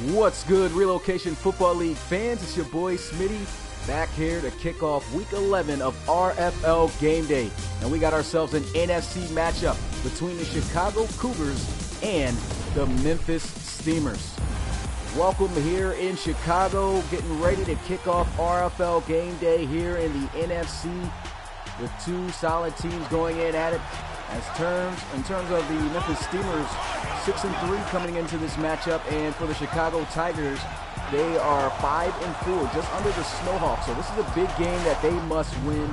What's good, Relocation Football League fans? It's your boy Smitty back here to kick off Week 11 of RFL Game Day. And we got ourselves an NFC matchup between the Chicago Cougars and the Memphis Steamers. Welcome here in Chicago, getting ready to kick off RFL Game Day here in the NFC with two solid teams going in at it. In terms of the Memphis Steamers, 6-3 coming into this matchup, and for the Chicago Tigers, they are 5-4, just under the Snowhawks. So this is a big game that they must win.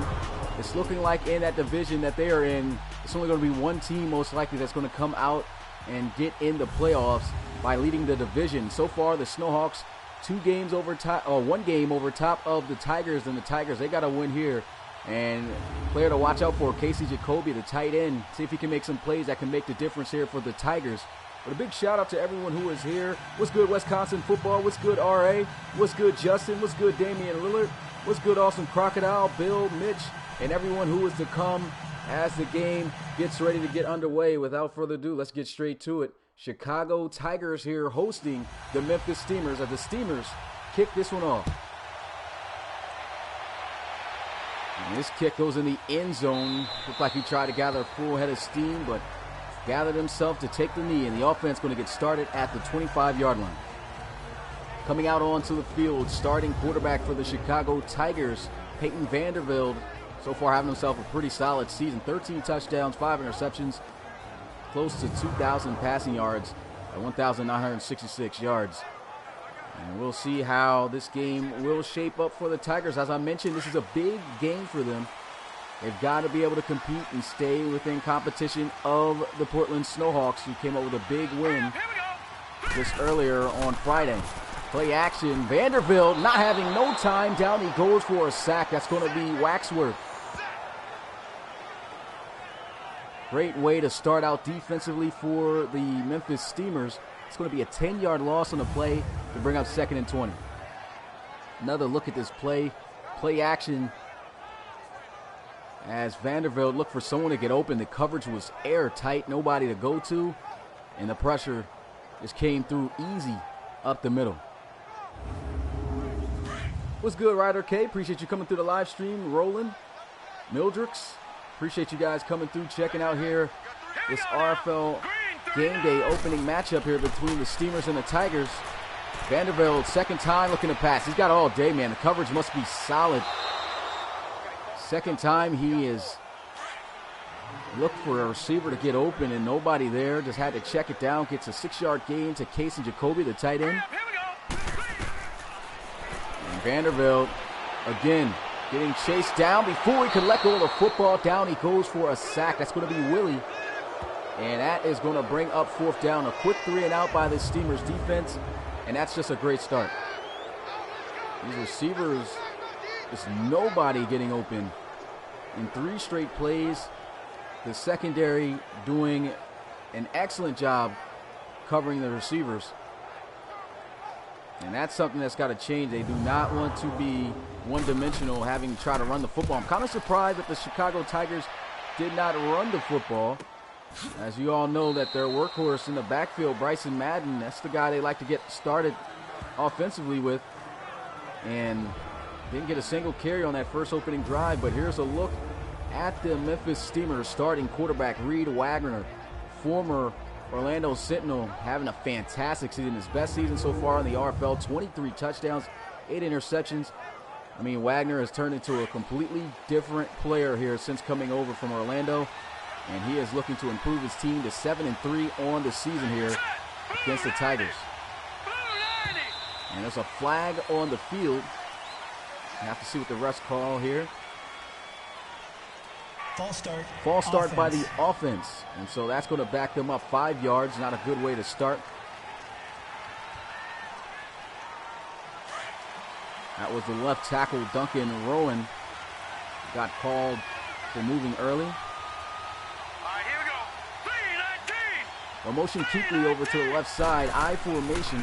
It's looking like in that division that they are in, it's only going to be one team most likely that's going to come out and get in the playoffs by leading the division. So far, the Snowhawks, one game over top of the Tigers, and the Tigers, they got to win here. And player to watch out for, Casey Jacoby, the tight end. See if he can make some plays that can make the difference here for the Tigers. But a big shout out to everyone who is here. What's good, Wisconsin football? What's good, RA? What's good, Justin? What's good, Damian Lillard? What's good, Awesome Crocodile, Bill, Mitch, and everyone who is to come as the game gets ready to get underway. Without further ado, let's get straight to it. Chicago Tigers here hosting the Memphis Steamers as the Steamers kick this one off. And this kick goes in the end zone. Looked like he tried to gather a full head of steam, but gathered himself to take the knee, and the offense going to get started at the 25-yard line. Coming out onto the field, starting quarterback for the Chicago Tigers, Peyton Vanderbilt, so far having himself a pretty solid season. 13 touchdowns, 5 interceptions, close to 2,000 passing yards at 1,966 yards. And we'll see how this game will shape up for the Tigers. As I mentioned, this is a big game for them. They've got to be able to compete and stay within competition of the Portland Snowhawks, who came up with a big win just earlier on Friday. Play action. Vanderbilt not having no time. Down he goes for a sack. That's going to be Waxworth. Great way to start out defensively for the Memphis Steamers. It's going to be a 10-yard loss on the play to bring up 2nd and 20. Another look at this play. Play action as Vanderbilt looked for someone to get open. The coverage was airtight, nobody to go to, and the pressure just came through easy up the middle. What's good, Ryder K? Appreciate you coming through the live stream. Roland, Mildrix, appreciate you guys coming through, checking out here this RFL Game Day opening matchup here between the Steamers and the Tigers. Vanderbilt, second time looking to pass. He's got all day, man. The coverage must be solid. Second time he is looked for a receiver to get open and nobody there. Just had to check it down. Gets a 6-yard gain to Casey Jacoby, the tight end. And Vanderbilt, again, getting chased down before he could let go of the football. Down he goes for a sack. That's going to be Willie. And that is going to bring up 4th down. A quick 3-and-out by the Steamers defense. And that's just a great start. These receivers, just nobody getting open. In 3 straight plays, the secondary doing an excellent job covering the receivers. And that's something that's got to change. They do not want to be one-dimensional, having to try to run the football. I'm kind of surprised that the Chicago Tigers did not run the football. As you all know, that their workhorse in the backfield, Bryson Madden, that's the guy they like to get started offensively with. And didn't get a single carry on that first opening drive. But here's a look at the Memphis Steamers starting quarterback, Reed Wagner, former Orlando Sentinel, having a fantastic season. His best season so far in the RFL, 23 touchdowns, 8 interceptions. I mean, Wagner has turned into a completely different player here since coming over from Orlando. And he is looking to improve his team to 7-3 on the season here against the Tigers. And there's a flag on the field. I have to see what the refs call here. False start by the offense. And so that's going to back them up 5 yards. Not a good way to start. That was the left tackle, Duncan Rowan. Got called for moving early. A motion Keekly over to the left side. I formation.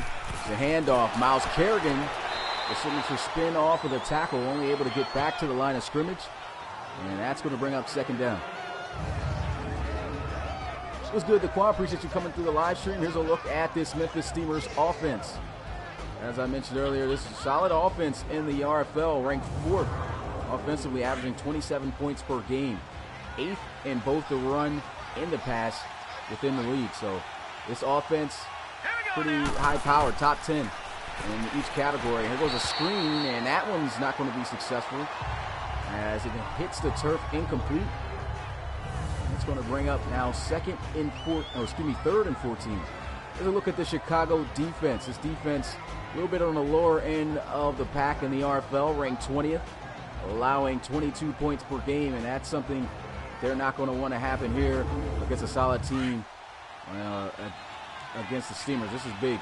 The handoff. Miles Kerrigan, the signature spin off of the tackle, only able to get back to the line of scrimmage. And that's going to bring up 2nd down. What's good, Daquan? Appreciate you coming through the live stream. Here's a look at this Memphis Steamers offense. As I mentioned earlier, this is a solid offense in the RFL, ranked 4th offensively, averaging 27 points per game, 8th in both the run and the pass within the league. So this offense, pretty high power, top 10 in each category. Here goes a screen, and that one's not going to be successful as it hits the turf, incomplete. And it's going to bring up now third and 14. Here's a look at the Chicago defense. This defense, a little bit on the lower end of the pack in the RFL, ranked 20th, allowing 22 points per game, and that's something they're not going to want to happen here against a solid team against the Steamers. This is big.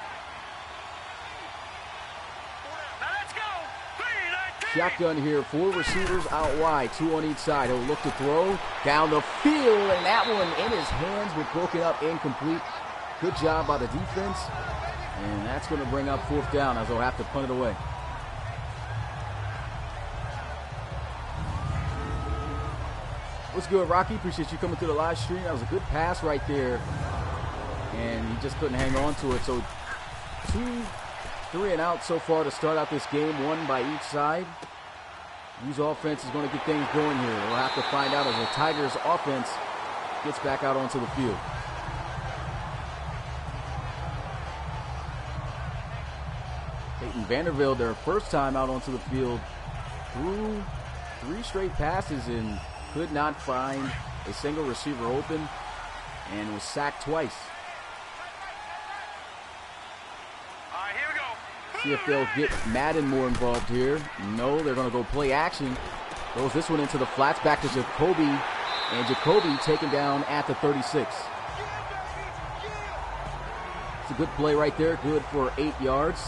Shotgun here, 4 receivers out wide, 2 on each side. He'll look to throw down the field, and that one in his hands but broken up, incomplete. Good job by the defense, and that's going to bring up 4th down as they'll have to punt it away. What's good, Rocky? Appreciate you coming through the live stream. That was a good pass right there, and he just couldn't hang on to it. So 3 and out so far to start out this game, 1 by each side. Whose offense is going to get things going here? We'll have to find out as the Tigers offense gets back out onto the field. Peyton Vanderbilt, their first time out onto the field, threw 3 straight passes and could not find a single receiver open and was sacked twice. See if they'll get Madden more involved here. No, they're going to go play action. Throws this one into the flats, back to Jacoby, and Jacoby taken down at the 36. It's a good play right there, good for 8 yards.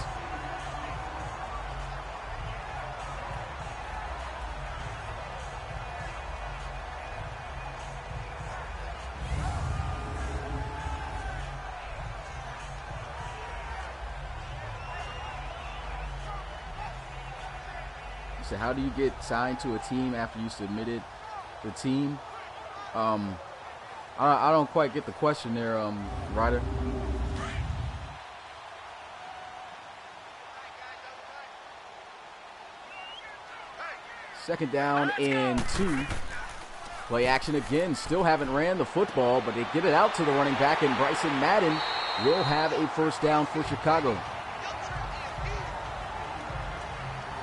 So how do you get signed to a team after you submitted the team? I don't quite get the question there, Ryder. Second down and 2. Play action again. Still haven't ran the football, but they get it out to the running back, and Bryson Madden will have a first down for Chicago.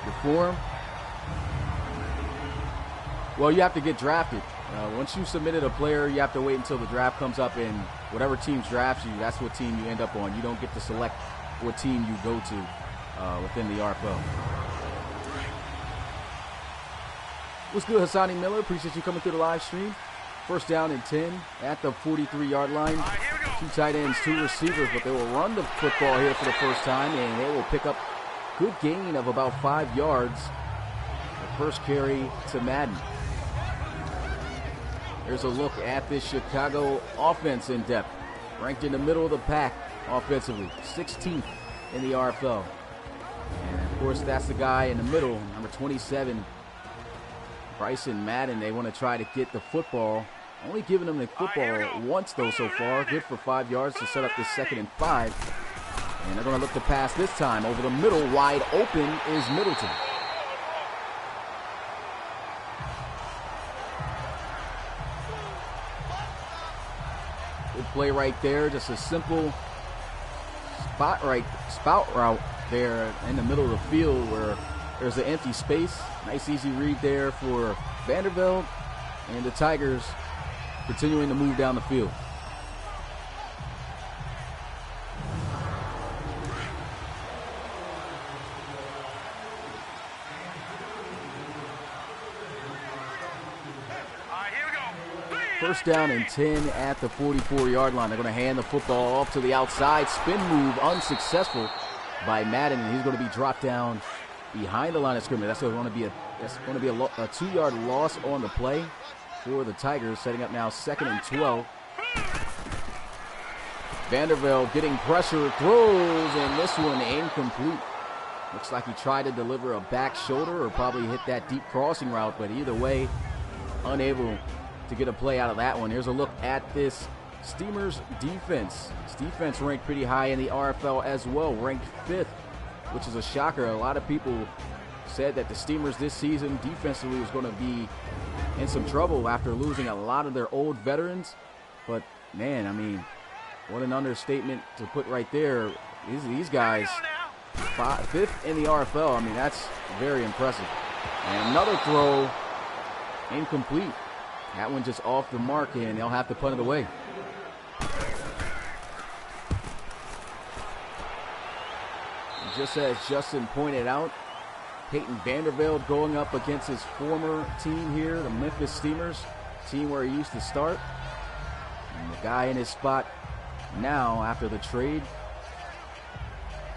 Reform. Well, you have to get drafted. Once you submitted a player, you have to wait until the draft comes up, and whatever team drafts you, that's what team you end up on. You don't get to select what team you go to within the RFL. What's good, Hassani Miller? Appreciate you coming through the live stream. First down and 10 at the 43-yard line. 2 tight ends, 2 receivers, but they will run the football here for the first time, and they will pick up good gain of about 5 yards. The first carry to Madden. Here's a look at this Chicago offense in depth. Ranked in the middle of the pack offensively, 16th in the RFL. And of course, that's the guy in the middle, number 27, Bryson Madden. They want to try to get the football. Only giving them the football once, though, so far. Good for 5 yards to set up this 2nd and 5. And they're going to look to pass this time. Over the middle, wide open is Middleton. Good play right there. Just a simple spout route there in the middle of the field where there's an empty space. Nice easy read there for Vanderbilt, and the Tigers continuing to move down the field. First down and 10 at the 44-yard line. They're going to hand the football off to the outside. Spin move unsuccessful by Madden, and he's going to be dropped down behind the line of scrimmage. That's going to be a 2-yard loss on the play for the Tigers, setting up now 2nd and 12. Vanderbilt getting pressure, throws, and this one incomplete. Looks like he tried to deliver a back shoulder or probably hit that deep crossing route, but either way, unable to get a play out of that one. Here's a look at this Steamers defense. This defense ranked pretty high in the RFL as well, ranked 5th which is a shocker. A lot of people said that the Steamers this season defensively was going to be in some trouble after losing a lot of their old veterans. But, man, I mean, what an understatement to put right there. These guys, fifth in the RFL. I mean, that's very impressive. And another throw, incomplete. That one just off the mark, and they'll have to punt it away. Just as Justin pointed out, Peyton Vandervelde going up against his former team here, the Memphis Steamers, team where he used to start. And the guy in his spot now after the trade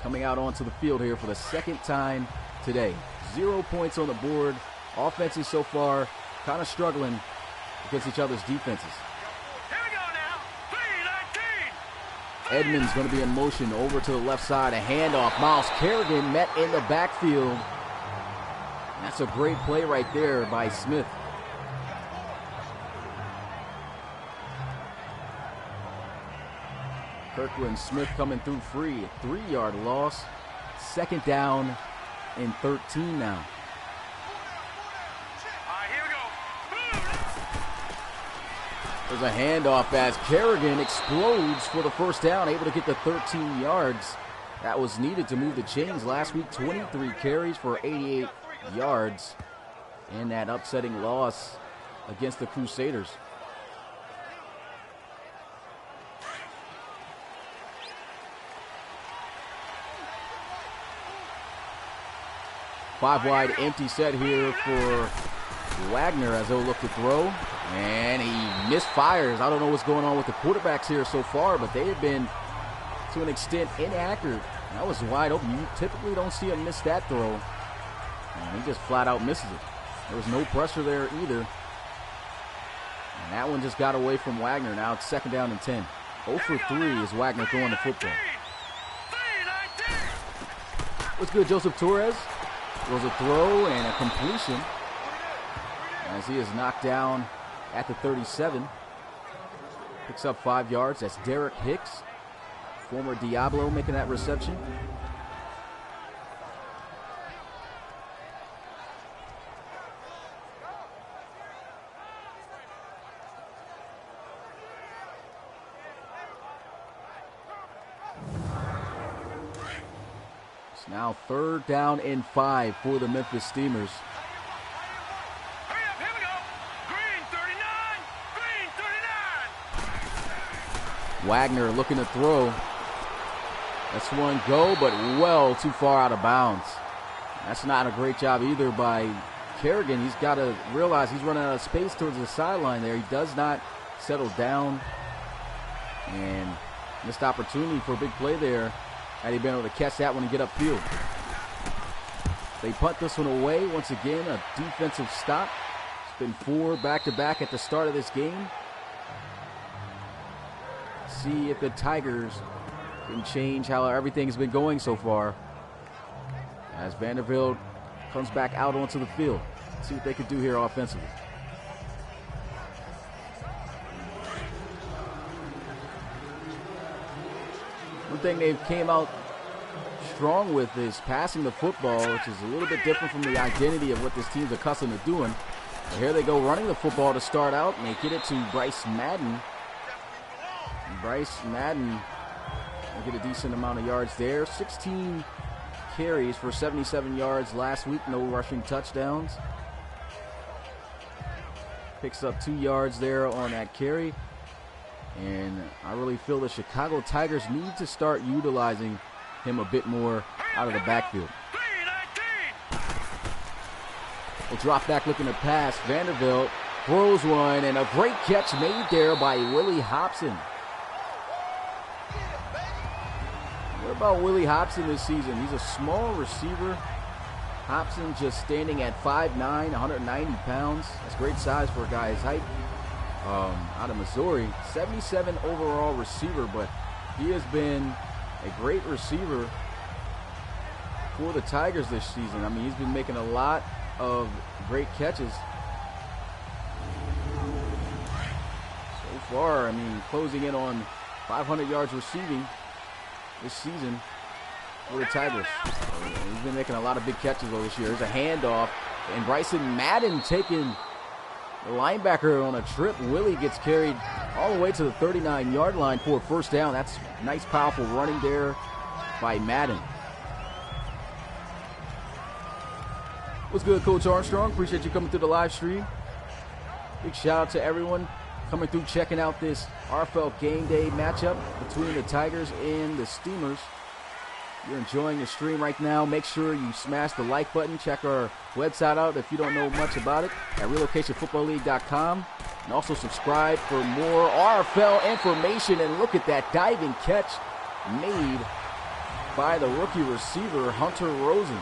coming out onto the field here for the second time today. 0 points on the board. Offenses so far kind of struggling against each other's defenses. Edmonds going to be in motion over to the left side. A handoff. Miles Kerrigan met in the backfield. That's a great play right there by Smith. Kirkland Smith coming through free. A 3-yard loss. Second down and 13 now. There's a handoff as Kerrigan explodes for the first down, able to get the 13 yards. That was needed to move the chains last week. 23 carries for 88 yards in that upsetting loss against the Crusaders. Five wide empty set here for Wagner as they'll look to throw. And he misfires. I don't know what's going on with the quarterbacks here so far, but they have been, to an extent, inaccurate. That was wide open. You typically don't see him miss that throw. And he just flat out misses it. There was no pressure there either. And that one just got away from Wagner. Now it's second down and 10. 0 for 3 is Wagner throwing the football. What's good, Joseph Torres? Was a throw and a completion as he is knocked down at the 37. Picks up 5 yards. That's Derek Hicks, former Diablo, making that reception. It's now third down and 5 for the Memphis Steamers. Wagner looking to throw. That's one go, but well too far out of bounds. That's not a great job either by Kerrigan. He's got to realize he's running out of space towards the sideline there. He does not settle down. And missed opportunity for a big play there. Had he been able to catch that one and get upfield. They punt this one away. Once again, a defensive stop. It's been 4 back-to-back at the start of this game. See if the Tigers can change how everything's been going so far. As Vandervelde comes back out onto the field. See what they can do here offensively. One thing they've came out strong with is passing the football, which is a little bit different from the identity of what this team's accustomed to doing. But here they go running the football to start out, and they get it to Bryce Madden. And Bryce Madden will get a decent amount of yards there. 16 carries for 77 yards last week, no rushing touchdowns. Picks up 2 yards there on that carry. And I really feel the Chicago Tigers need to start utilizing him a bit more out of the backfield. A drop back looking to pass. Vandervelde throws one, and a great catch made there by Willie Hobson. What about Willie Hobson this season? He's a small receiver. Hobson just standing at 5'9", 190 pounds. That's great size for a guy his height. Out of Missouri, 77 overall receiver, but he has been a great receiver for the Tigers this season. I mean, he's been making a lot of great catches. So far, I mean, closing in on 500 yards receiving this season. for the Tigers. He's been making a lot of big catches over this year. There's a handoff, and Bryson Madden taking the linebacker on a trip. Willie gets carried all the way to the 39-yard line for a first down. That's nice, powerful running there by Madden. What's good, Coach Armstrong? Appreciate you coming through the live stream. Big shout out to everyone coming through, checking out this RFL game day matchup between the Tigers and the Steamers. If you're enjoying the stream right now, make sure you smash the like button. Check our website out if you don't know much about it at relocationfootballleague.com. And also subscribe for more RFL information. And look at that diving catch made by the rookie receiver, Hunter Rosen.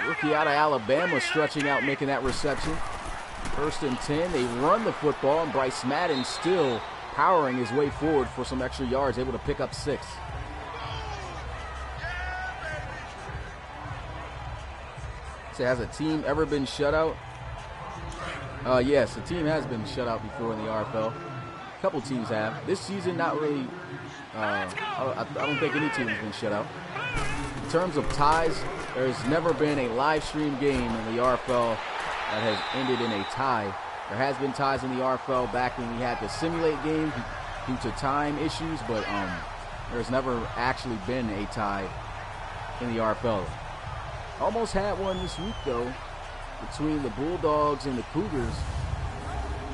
Rookie out of Alabama stretching out, making that reception. 1st and 10. They run the football, and Bryce Madden still powering his way forward for some extra yards, able to pick up 6. So has a team ever been shut out? Yes, a team has been shut out before in the RFL. A couple teams have. This season, not really. I don't think any team has been shut out. In terms of ties, there's never been a live stream game in the RFL that has ended in a tie. There has been ties in the RFL back when we had to simulate games due to time issues, but there's never actually been a tie in the RFL. Almost had one this week, though, between the Bulldogs and the Cougars.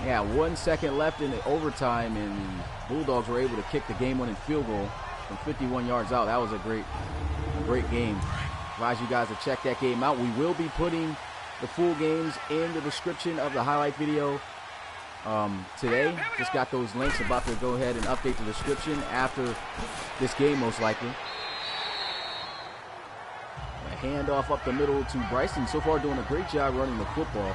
Yeah, 1 second left in the overtime, and the Bulldogs were able to kick the game-winning field goal from 51 yards out. That was a great game. Advise you guys to check that game out. We will be putting the full games in the description of the highlight video today. Just got those links. About to go ahead and update the description after this game, most likely. A handoff up the middle to Bryson. So far doing a great job running the football.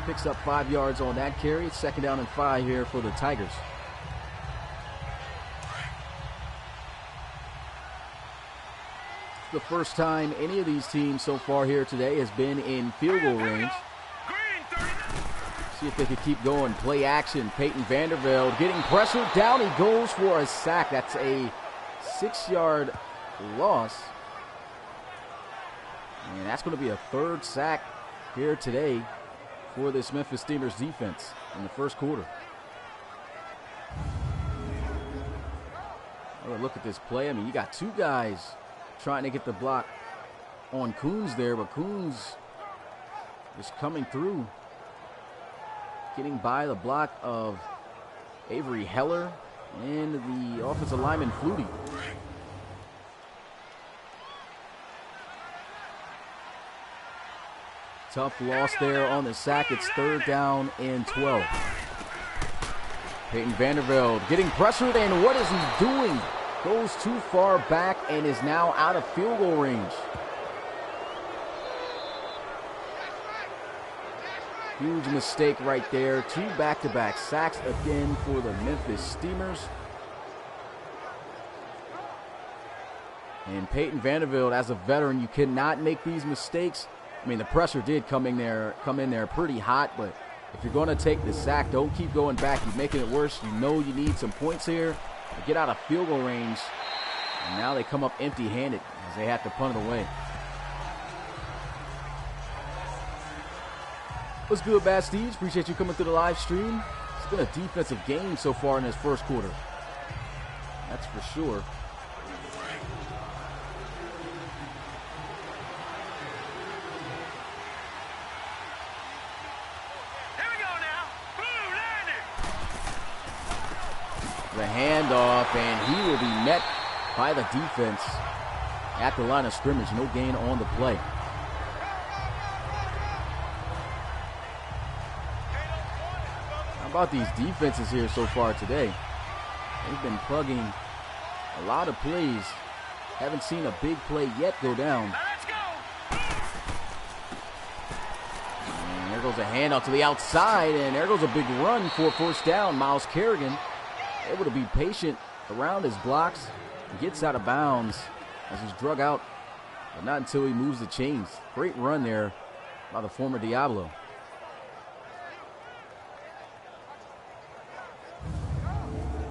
Picks up 5 yards on that carry. It's 2nd down and 5 here for the Tigers. The first time any of these teams so far here today has been in field goal range. See if they could keep going. Play action. Peyton Vandervelde getting pressured down. He goes for a sack. That's a 6-yard loss. And that's going to be a 3rd sack here today for this Memphis Steamers defense in the first quarter. Oh, look at this play. I mean, you got 2 guys trying to get the block on Coons there, but Coons is coming through, getting by the block of Avery Heller and the offensive lineman Flutie. Tough loss there on the sack. It's 3rd down and 12. Peyton Vandervelde getting pressured, and what is he doing? Goes too far back and is now out of field goal range. Huge mistake right there. 2 back-to-back sacks again for the Memphis Steamers. And Peyton Vandervelde, as a veteran, you cannot make these mistakes. I mean, the pressure did come in there pretty hot, but if you're going to take the sack, don't keep going back. You're making it worse. You know you need some points here. Get out of field goal range, and now they come up empty-handed as they have to punt it away. What's good, Bad Steves? Appreciate you coming through the live stream. It's been a defensive game so far in this first quarter. That's for sure. The handoff, and he will be met by the defense at the line of scrimmage. No gain on the play. How about these defenses here so far today? They've been plugging a lot of plays. Haven't seen a big play yet go down. And there goes a handoff to the outside, and there goes a big run for 1st down. Miles Kerrigan able to be patient around his blocks. He gets out of bounds as he's drug out, but not until he moves the chains. Great run there by the former Diablo.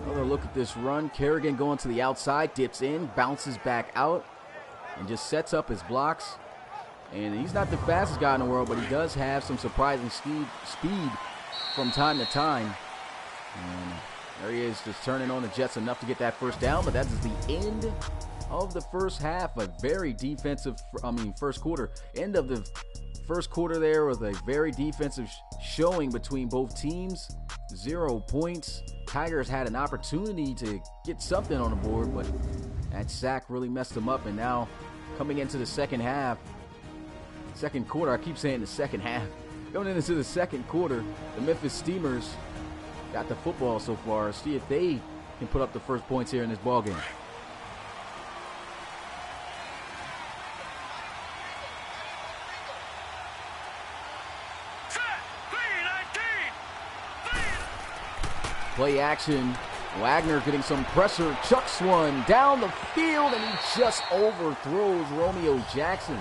Another look at this run. Kerrigan going to the outside, dips in, bounces back out, and just sets up his blocks. And he's not the fastest guy in the world, but he does have some surprising speed from time to time. And there he is, just turning on the Jets enough to get that first down, but that is the end of the first half. A very defensive, first quarter. End of the first quarter there was a very defensive showing between both teams. 0 points. Tigers had an opportunity to get something on the board, but that sack really messed them up. And now coming into the second quarter, I keep saying the second half. Going into the second quarter, the Memphis Steamers got the football so far. See if they can put up the first points here in this ball game. Play action. Wagner getting some pressure. Chucks one down the field, and he just overthrows Romeo Jackson.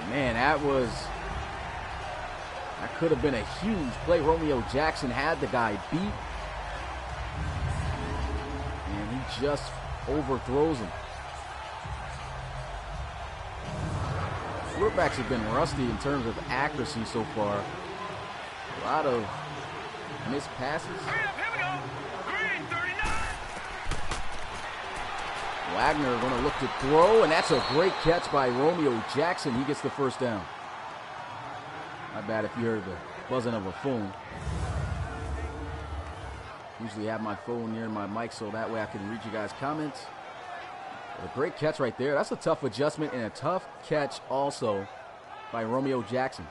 Man, that could have been a huge play. Romeo Jackson had the guy beat, and he just overthrows him. Quarterbacks have been rusty in terms of accuracy so far. A lot of missed passes. Wagner going to look to throw, and that's a great catch by Romeo Jackson. He gets the first down. Not bad if you heard the buzzing of a phone. Usually have my phone near my mic so that way I can read you guys' comments. But a great catch right there. That's a tough adjustment and a tough catch also by Romeo Jackson.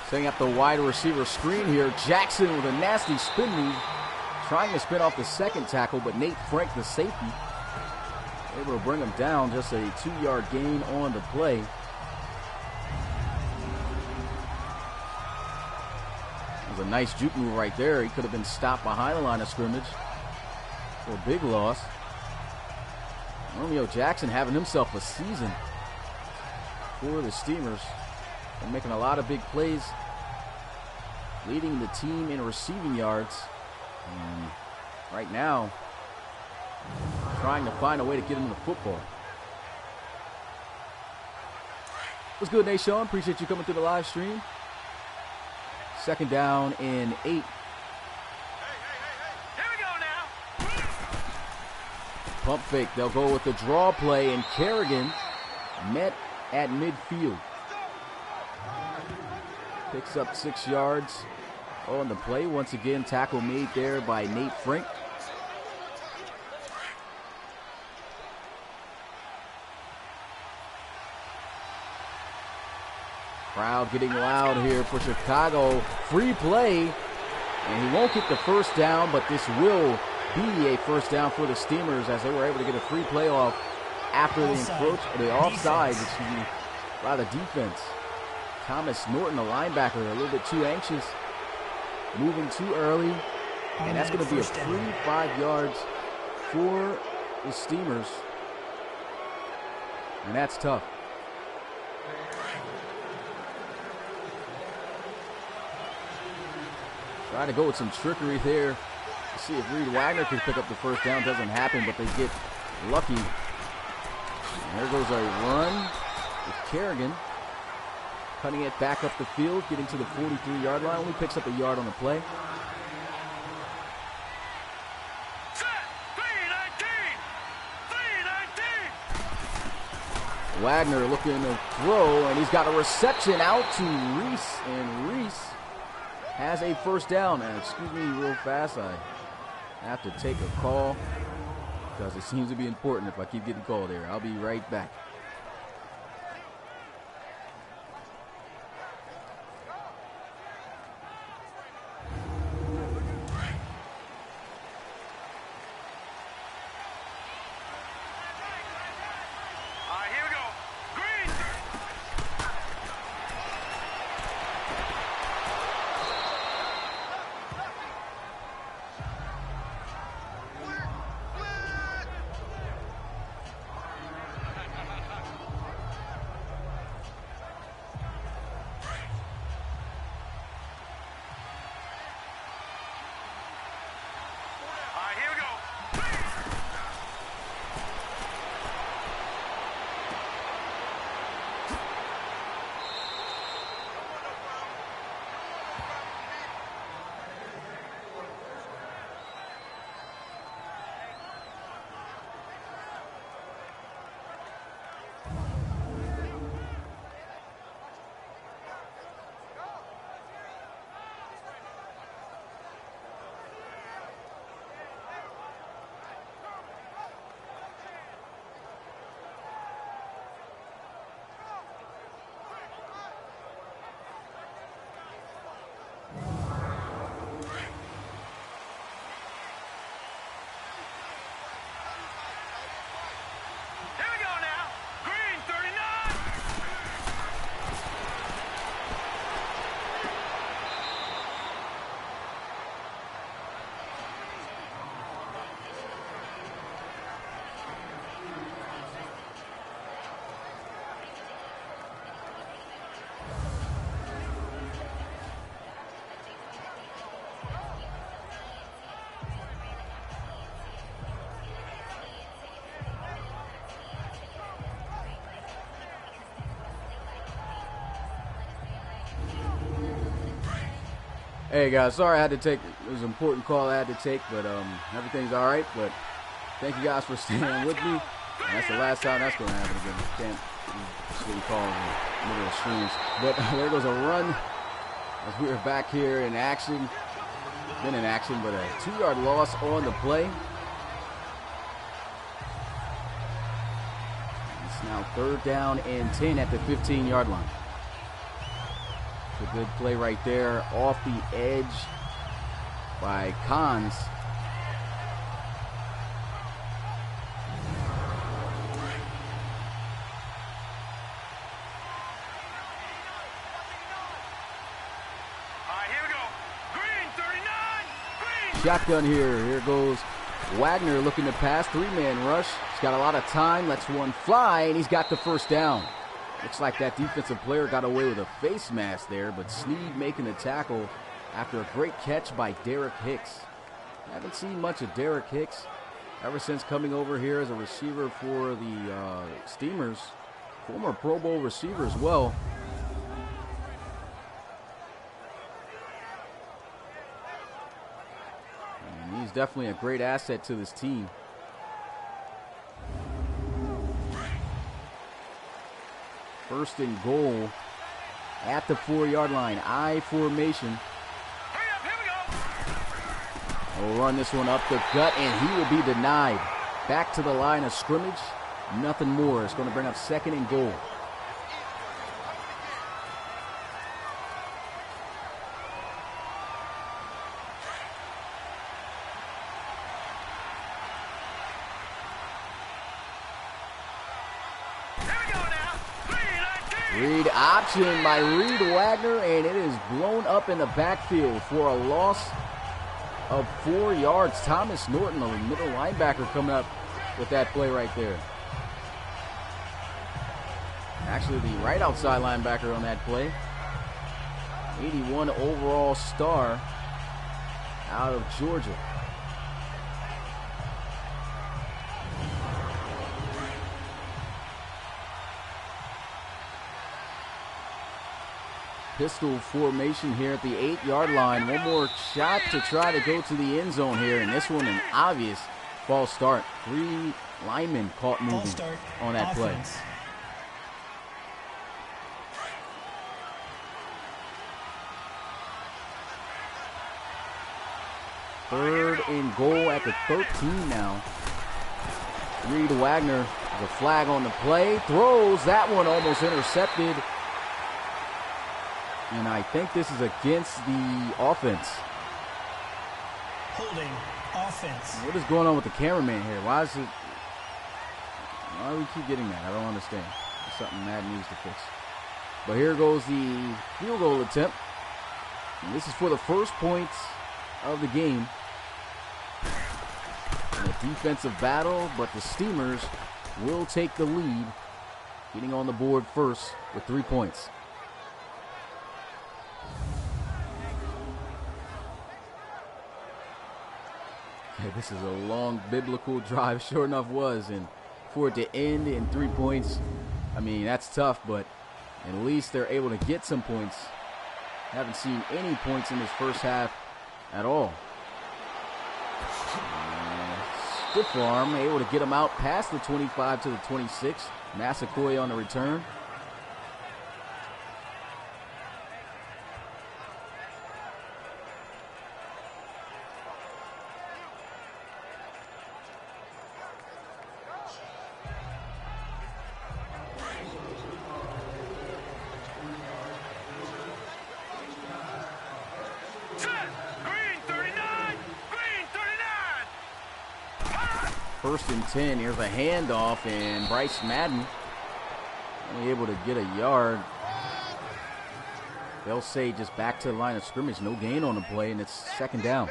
Setting up the wide receiver screen here. Jackson with a nasty spin move. Trying to spin off the second tackle, but Nate Frank, the safety, able to bring him down. Just a 2-yard gain on the play. It was a nice juke move right there. He could have been stopped behind the line of scrimmage for a big loss. Romeo Jackson having himself a season for the Steamers. They're making a lot of big plays, leading the team in receiving yards. And right now, trying to find a way to get him the football. What's good, Nate Sean? Appreciate you coming through the live stream. Second down and 8. Here we go now. Pump fake. They'll go with the draw play, and Kerrigan met at midfield. Picks up 6 yards on the play. Once again, tackle made there by Nate Frank. Crowd getting loud here for Chicago. Free play, and he won't get the first down, but this will be a first down for the Steamers as they were able to get a free play off after the offside, by the defense. Thomas Norton, the linebacker, a little bit too anxious, moving too early, and that's going to be a free 5 yards for the Steamers, and that's tough. Try to go with some trickery there to see if Reed Wagner can pick up the first down. Doesn't happen, but they get lucky. And there goes a run with Kerrigan. Cutting it back up the field, getting to the 43-yard line. Only picks up a yard on the play. Wagner looking to throw, and he's got a reception out to Reese, and Reese has a first down. And excuse me real fast, I have to take a call because it seems to be important if I keep getting called here. I'll be right back. Hey guys, sorry I had to take, it was an important call I had to take, but everything's all right. But thank you guys for staying with me. And that's the last time that's going to happen again. Can't what you call in the middle of streams. But there goes a run as we are back here in action. Been in action, but a 2-yard loss on the play. It's now 3rd down and 10 at the 15-yard line. It's a good play right there off the edge by Cons. Shotgun here. Here goes Wagner looking to pass. 3-man rush. He's got a lot of time. Lets one fly, and he's got the first down. Looks like that defensive player got away with a face mask there, but Sneed making the tackle after a great catch by Derek Hicks. Haven't seen much of Derek Hicks ever since coming over here as a receiver for the Steamers. Former Pro Bowl receiver as well. And he's definitely a great asset to this team. First and goal at the 4-yard line. I formation. We'll run this one up the gut, and he will be denied. Back to the line of scrimmage. Nothing more. It's going to bring up 2nd and goal. Read option by Reed Wagner, and it is blown up in the backfield for a loss of 4 yards. Thomas Norton, the middle linebacker, coming up with that play right there. Actually, the right outside linebacker on that play. 81 overall star out of Georgia. Pistol formation here at the 8-yard line. One more shot to try to go to the end zone here, and this one an obvious false start. 3 linemen caught moving on that play. Third and goal at the 13 now. Reed Wagner, the flag on the play, throws that one, almost intercepted. And I think this is against the offense. Holding offense. What is going on with the cameraman here? Why do we keep getting that? I don't understand. It's something Madden needs to fix. But here goes the field goal attempt. And this is for the first points of the game. In a defensive battle, but the Steamers will take the lead, getting on the board first with 3 points. Yeah, this is a long biblical drive, sure enough was, and for it to end in 3 points, I mean, that's tough, but at least they're able to get some points. Haven't seen any points in this first half at all. Stiff arm, able to get them out past the 25 to the 26. Massaquoi on the return. First and 10. Here's a handoff, and Bryce Madden only able to get a yard. They'll say just back to the line of scrimmage. No gain on the play, and it's 2nd down.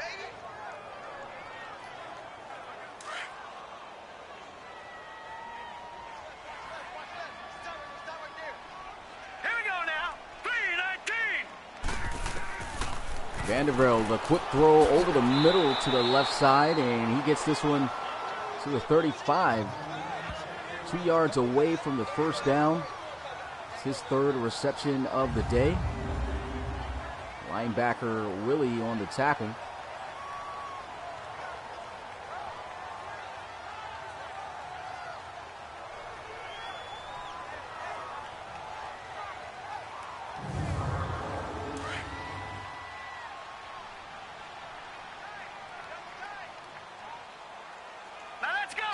Vandervelde, the quick throw over the middle to the left side, and he gets this one to the 35. 2 yards away from the first down. It's his 3rd reception of the day. Linebacker Willie on the tackle.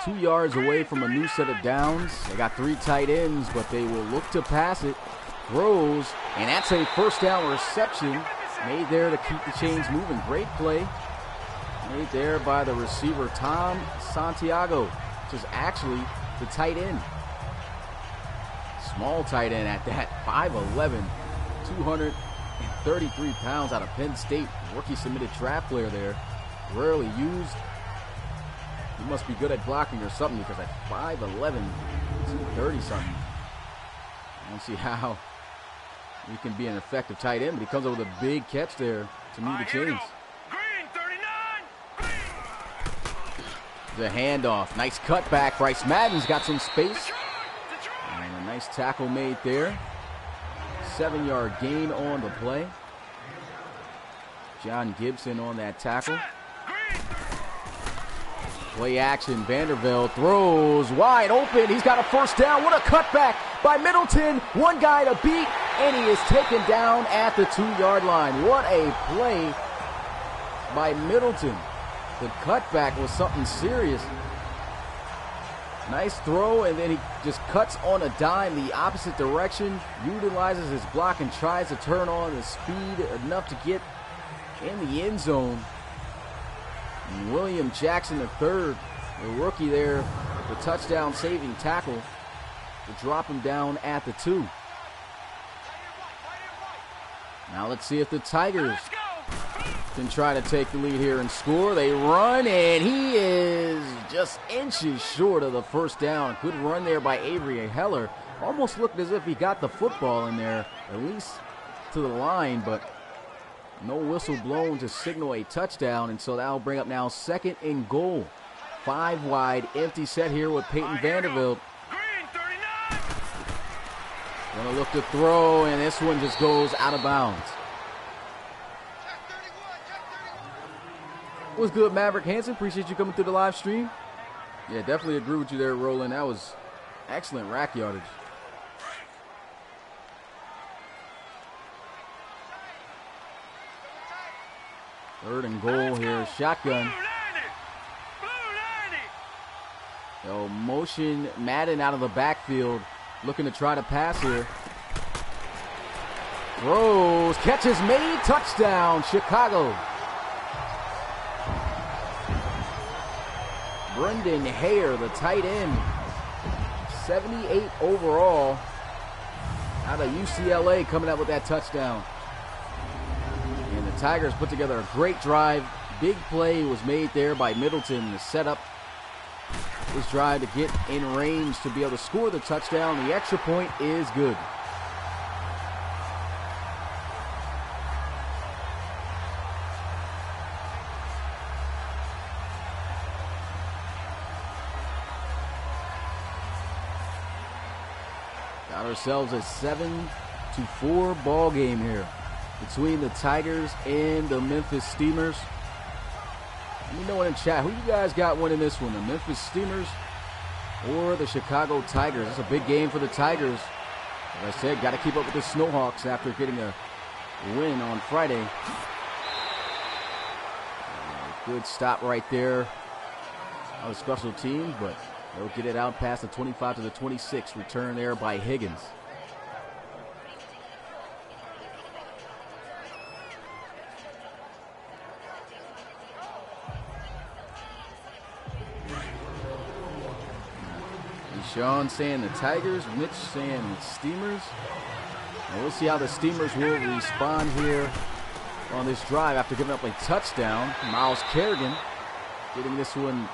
2 yards away from a new set of downs. They got 3 tight ends, but they will look to pass it. Throws, and that's a first down reception made there to keep the chains moving. Great play made there by the receiver, Tom Santiago, which is actually the tight end. Small tight end at that, 5'11", 233 pounds out of Penn State. Rookie submitted draft player there. Rarely used. He must be good at blocking or something, because at 5'11", 230 something. I don't see how he can be an effective tight end, but he comes up with a big catch there to move the chains. The handoff, nice cutback. Bryce Madden's got some space, and a nice tackle made there. 7-yard gain on the play. John Gibson on that tackle. Play action, Vandervelde throws wide open. He's got a first down. What a cutback by Middleton. One guy to beat, and he is taken down at the 2-yard line. What a play by Middleton. The cutback was something serious. Nice throw, and then he just cuts on a dime the opposite direction, utilizes his block and tries to turn on the speed enough to get in the end zone. And William Jackson III, the rookie there, the touchdown saving tackle to drop him down at the 2. Now let's see if the Tigers can try to take the lead here and score. They run, and he is just inches short of the first down. Good run there by Avery Heller. Almost looked as if he got the football in there, at least to the line, but no whistle blown to signal a touchdown, and so that'll bring up now 2nd and goal. 5 wide, empty set here with Peyton Vandervelde. Gonna look to throw, and this one just goes out of bounds. What's good, Maverick Hansen? Appreciate you coming through the live stream. Yeah, definitely agree with you there, Roland. That was excellent rack yardage. Third and goal here, shotgun. So motion Madden out of the backfield, looking to try to pass here. Throws, catches made, touchdown, Chicago. Brendan Hare, the tight end, 78 overall, out of UCLA, coming up with that touchdown. And the Tigers put together a great drive. Big play was made there by Middleton to set up this drive to get in range to be able to score the touchdown. The extra point is good. Got ourselves a 7-4 ball game here between the Tigers and the Memphis Steamers. Let me know in chat, who you guys got winning this one, the Memphis Steamers or the Chicago Tigers? It's a big game for the Tigers. As I said, got to keep up with the Snowhawks after getting a win on Friday. Good stop right there on the special teams, but they'll get it out past the 25 to the 26. Return there by Higgins. Sean saying the Tigers, Mitch saying the Steamers. And we'll see how the Steamers will respond here on this drive after giving up a touchdown. Miles Kerrigan getting this one,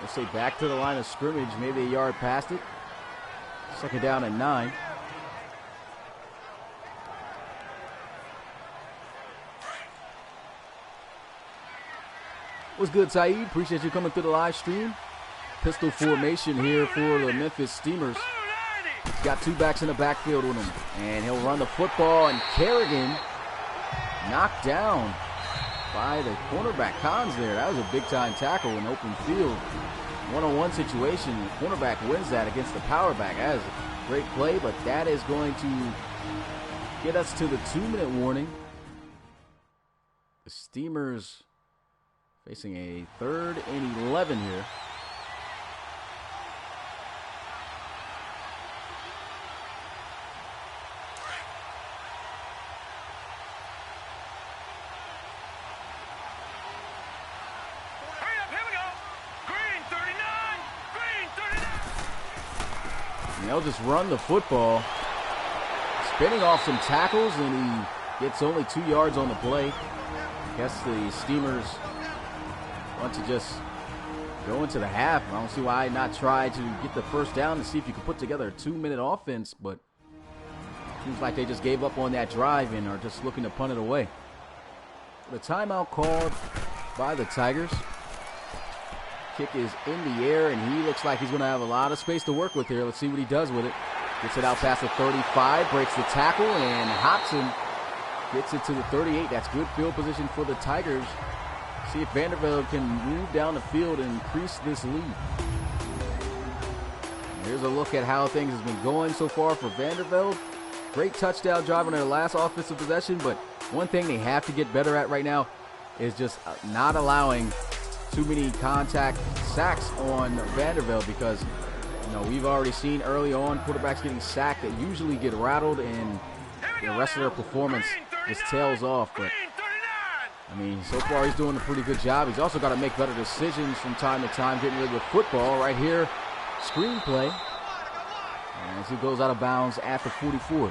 let's say, back to the line of scrimmage, maybe a yard past it. 2nd down and 9. What's good, Saeed? Appreciate you coming through the live stream. Pistol formation here for the Memphis Steamers. He's got 2 backs in the backfield with him, and he'll run the football, and Kerrigan knocked down by the cornerback Cons there. That was a big-time tackle in open field. One-on-one situation. The cornerback wins that against the power back. That is a great play, but that is going to get us to the 2-minute warning. The Steamers facing a 3rd and 11 here. And they'll just run the football. Spinning off some tackles, and he gets only 2 yards on the play. I guess the Steamers want to just go into the half. I don't see why not try to get the first down to see if you can put together a 2-minute offense, but seems like they just gave up on that drive and are just looking to punt it away. The timeout called by the Tigers. Kick is in the air, and he looks like he's going to have a lot of space to work with here. Let's see what he does with it. Gets it out past the 35, breaks the tackle, and Hobson gets it to the 38. That's good field position for the Tigers. See if Vanderbilt can move down the field and increase this lead. Here's a look at how things have been going so far for Vanderbilt. Great touchdown drive on their last offensive possession, but one thing they have to get better at right now is just not allowing too many contact sacks on Vanderbilt, because we've already seen early on quarterbacks getting sacked that usually get rattled and the rest of their performance just tails off. But I mean, so far he's doing a pretty good job. He's also got to make better decisions from time to time, getting rid of the football. Right here, screenplay, as he goes out of bounds at the 44.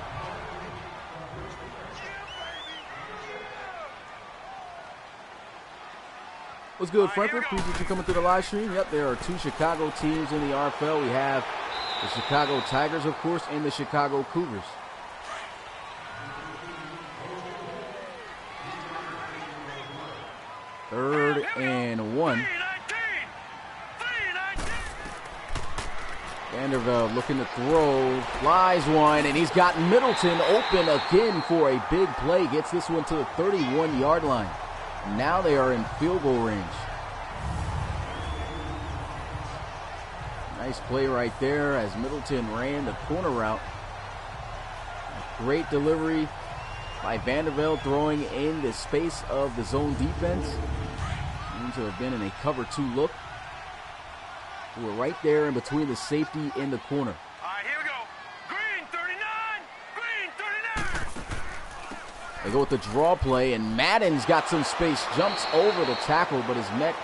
What's good, Franklin? Appreciate you coming through the live stream. Yep, there are 2 Chicago teams in the RFL. We have the Chicago Tigers, of course, and the Chicago Cougars. Third and 1. Vanderbilt looking to throw, flies one, and he's got Middleton open again for a big play. Gets this one to the 31-yard line. Now they are in field goal range. Nice play right there as Middleton ran the corner route. Great delivery by Vanderbilt, throwing in the space of the zone defense. Seems to have been in a cover 2 look. We were right there in between the safety and the corner. All right, here we go. Green 39, green 39. They go with the draw play, and Madden's got some space, jumps over the tackle, but is met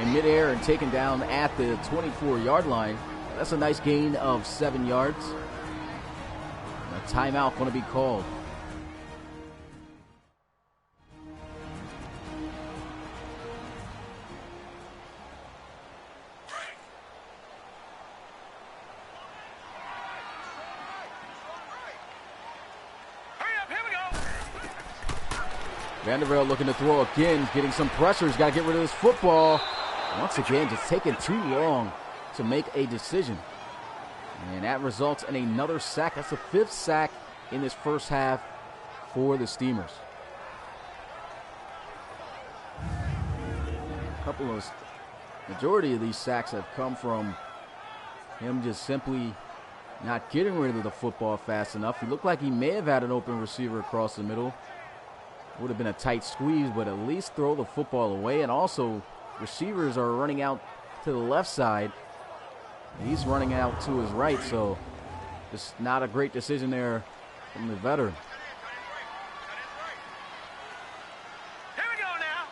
in midair and taken down at the 24-yard line. That's a nice gain of 7 yards. And a timeout going to be called. Vanderbilt looking to throw again, getting some pressure. He's got to get rid of this football. Once again, just taking too long to make a decision. And that results in another sack. That's the 5th sack in this first half for the Steamers. Majority of these sacks have come from him just simply not getting rid of the football fast enough. He looked like he may have had an open receiver across the middle. Would have been a tight squeeze, but at least throw the football away. And also, receivers are running out to the left side. He's running out to his right, so just not a great decision there from the veteran. Here we go now.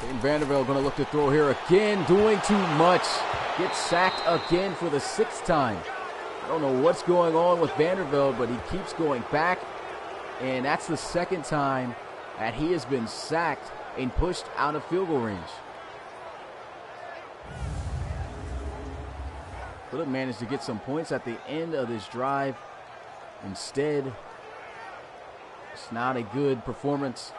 3-19. And Vanderbilt going to look to throw here again, doing too much. Gets sacked again for the 6th time. I don't know what's going on with Vanderbilt, but he keeps going back, and that's the 2nd time that he has been sacked and pushed out of field goal range. Could have managed to get some points at the end of this drive. Instead, it's not a good performance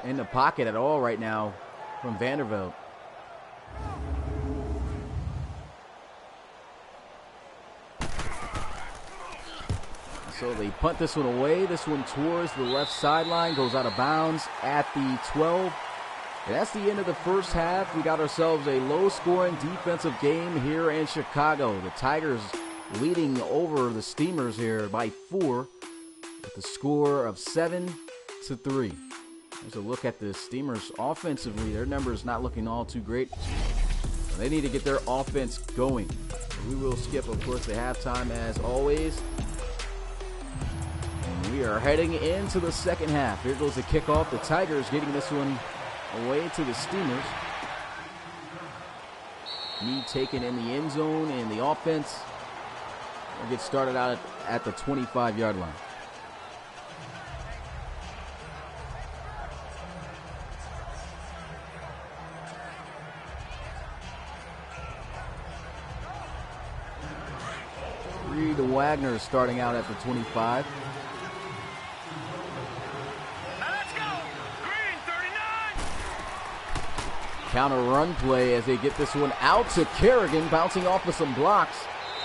in the pocket at all right now from Vanderbilt. So they punt this one away. This one towards the left sideline, goes out of bounds at the 12. And that's the end of the first half. We got ourselves a low-scoring defensive game here in Chicago. The Tigers leading over the Steamers here by 4 with a score of 7-3. There's a look at the Steamers offensively. Their numbers not looking all too great. They need to get their offense going. We will skip, of course, the halftime as always. And we are heading into the second half. Here goes the kickoff. The Tigers getting this one away to the Steamers. Knee taken in the end zone, and the offense will get started out at the 25-yard line. Reed Wagner starting out at the 25. Counter run play as they get this one out to Kerrigan, bouncing off of some blocks.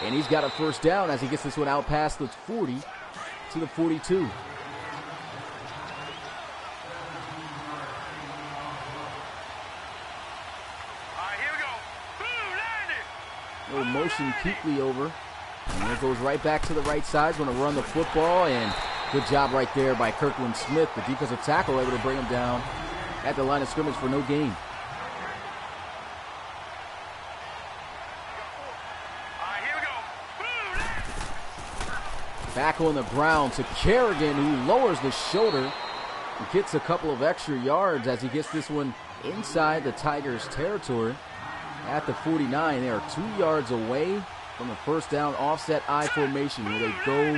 And he's got a first down as he gets this one out past the 40 to the 42. All right, here we go. Boom, landed. Little motion Keatley over. And it goes right back to the right side. He's going to run the football. And good job right there by Kirkland Smith. The defensive tackle able to bring him down at the line of scrimmage for no gain. Back on the ground to Kerrigan, who lowers the shoulder and gets a couple of extra yards as he gets this one inside the Tigers' territory at the 49. They are 2 yards away from the first down offset I formation. Will they go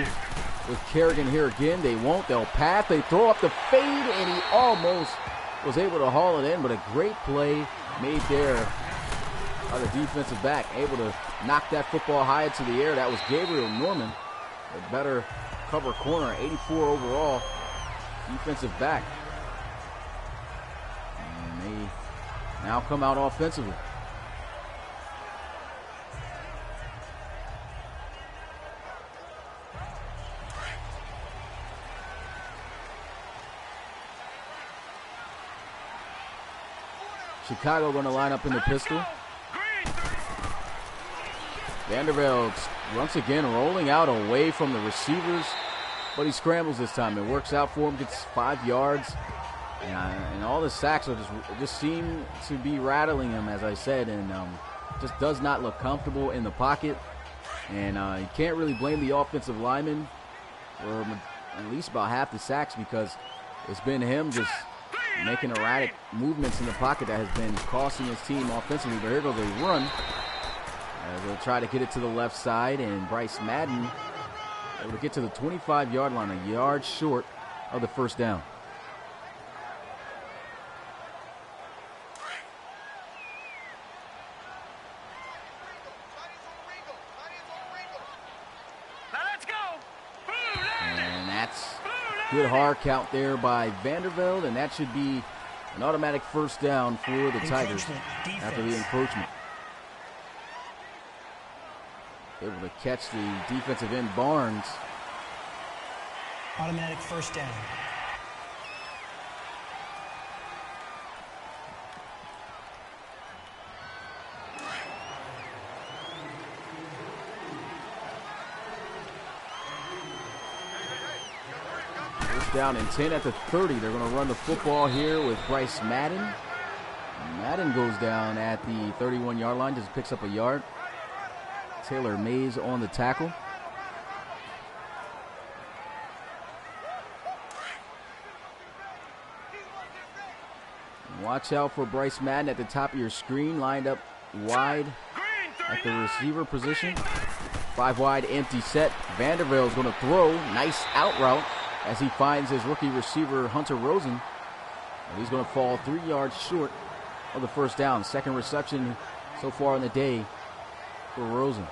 with Kerrigan here again? They won't. They'll pass. They throw up the fade, and he almost was able to haul it in, but a great play made there by the defensive back, able to knock that football high into the air. That was Gabriel Norman. A better cover corner, 84 overall, defensive back. And they now come out offensively. Chicago going to line up in the pistol. Vanderbilt once again rolling out away from the receivers, but he scrambles this time. It works out for him, gets 5 yards, and all the sacks are just seem to be rattling him, as I said, and just does not look comfortable in the pocket. And you can't really blame the offensive lineman for at least about half the sacks, because it's been him just making erratic movements in the pocket that has been costing his team offensively. But here goes a run. They'll try to get it to the left side, and Bryce Madden able to get to the 25-yard line, a yard short of the first down. And that's good hard count there by Vanderbilt, and that should be an automatic first down for the Tigers after the encroachment. Able to catch the defensive end Barnes. Automatic first down. First down and 10 at the 30. They're going to run the football here with Bryce Madden. Madden goes down at the 31-yard line, just picks up a yard. Taylor Mays on the tackle. Watch out for Bryce Madden at the top of your screen, lined up wide at the receiver position. 5 wide, empty set. Vanderbilt is going to throw. Nice out route as he finds his rookie receiver, Hunter Rosen. And he's going to fall 3 yards short of the first down. Second reception so far in the day for Rosen.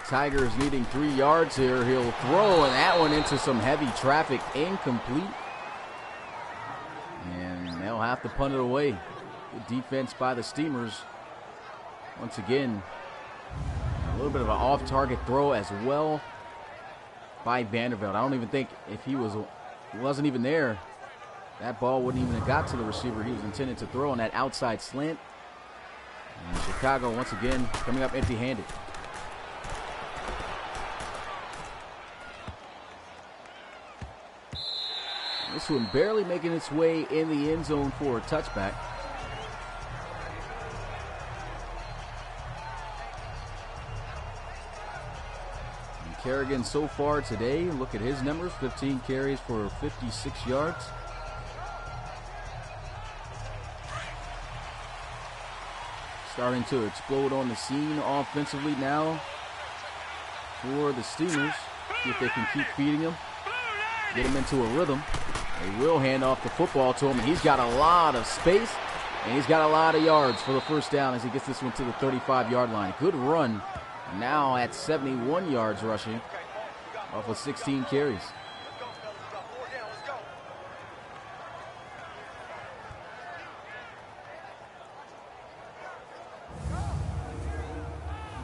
Tigers needing 3 yards here. He'll throw, and that one into some heavy traffic, incomplete. And have to punt it away. Good defense by the Steamers. Once again, a little bit of an off-target throw as well by Vanderveld. I don't even think if he wasn't even there, that ball wouldn't even have got to the receiver he was intended to throw on that outside slant. And Chicago, once again, coming up empty-handed. This one barely making its way in the end zone for a touchback. And Kerrigan so far today, look at his numbers, 15 carries for 56 yards. Starting to explode on the scene offensively now for the Steamers. See if they can keep feeding him, get him into a rhythm. They will hand off the football to him, and he's got a lot of space, and he's got a lot of yards for the first down as he gets this one to the 35-yard line. Good run, now at 71 yards rushing off of 16 carries.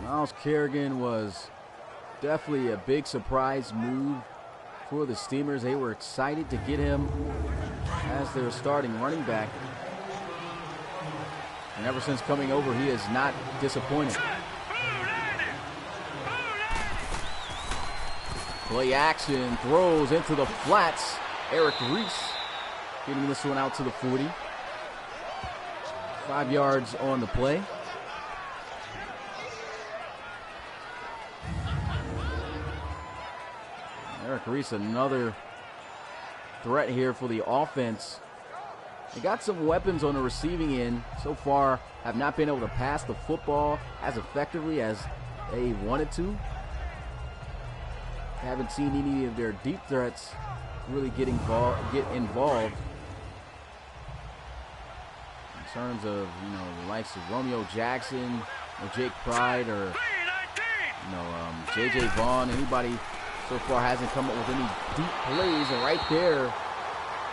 Myles Kerrigan was definitely a big surprise move for the Steamers. They were excited to get him as their starting running back. And ever since coming over, he has not disappointed. Play action, throws into the flats. Eric Reese getting this one out to the 40. 5 yards on the play. Eric Reese, another threat here for the offense. They got some weapons on the receiving end. So far, have not been able to pass the football as effectively as they wanted to. Haven't seen any of their deep threats really get involved. In terms of, the likes of Romeo Jackson or Jake Pride or, J.J. Vaughn, anybody so far hasn't come up with any deep plays, and right there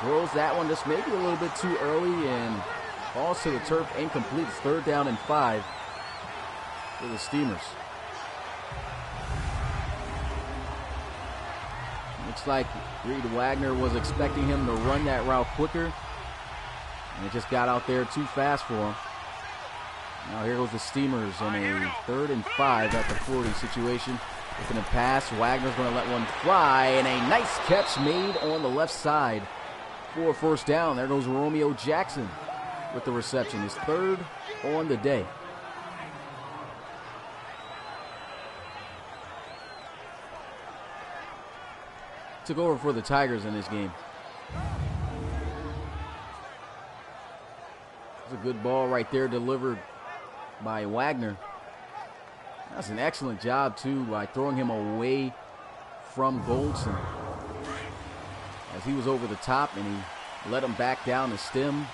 throws that one just maybe a little bit too early and falls to the turf, incomplete. It's 3rd down and 5 for the Steamers. Looks like Reed Wagner was expecting him to run that route quicker, and it just got out there too fast for him. Now here goes the Steamers in a 3rd and 5 at the 40 situation. Looking to pass, Wagner's going to let one fly, and a nice catch made on the left side for a first down. There goes Romeo Jackson with the reception, his 3rd on the day. Took over for the Tigers in this game. It's a good ball right there delivered by Wagner. That's an excellent job, too, by throwing him away from Goldson. As he was over the top, and he let him back down the stem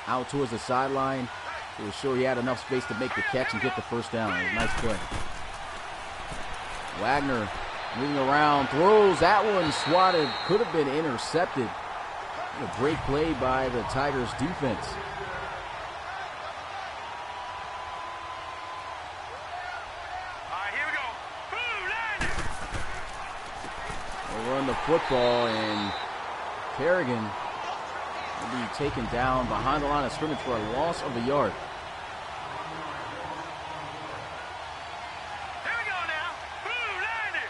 out towards the sideline. It was sure he had enough space to make the catch and get the first down. It was a nice play. Wagner moving around, throws that one swatted. Could have been intercepted. A great play by the Tigers defense. Run the football, and Kerrigan will be taken down behind the line of scrimmage for a loss of a yard. Here we go now. Blue landed.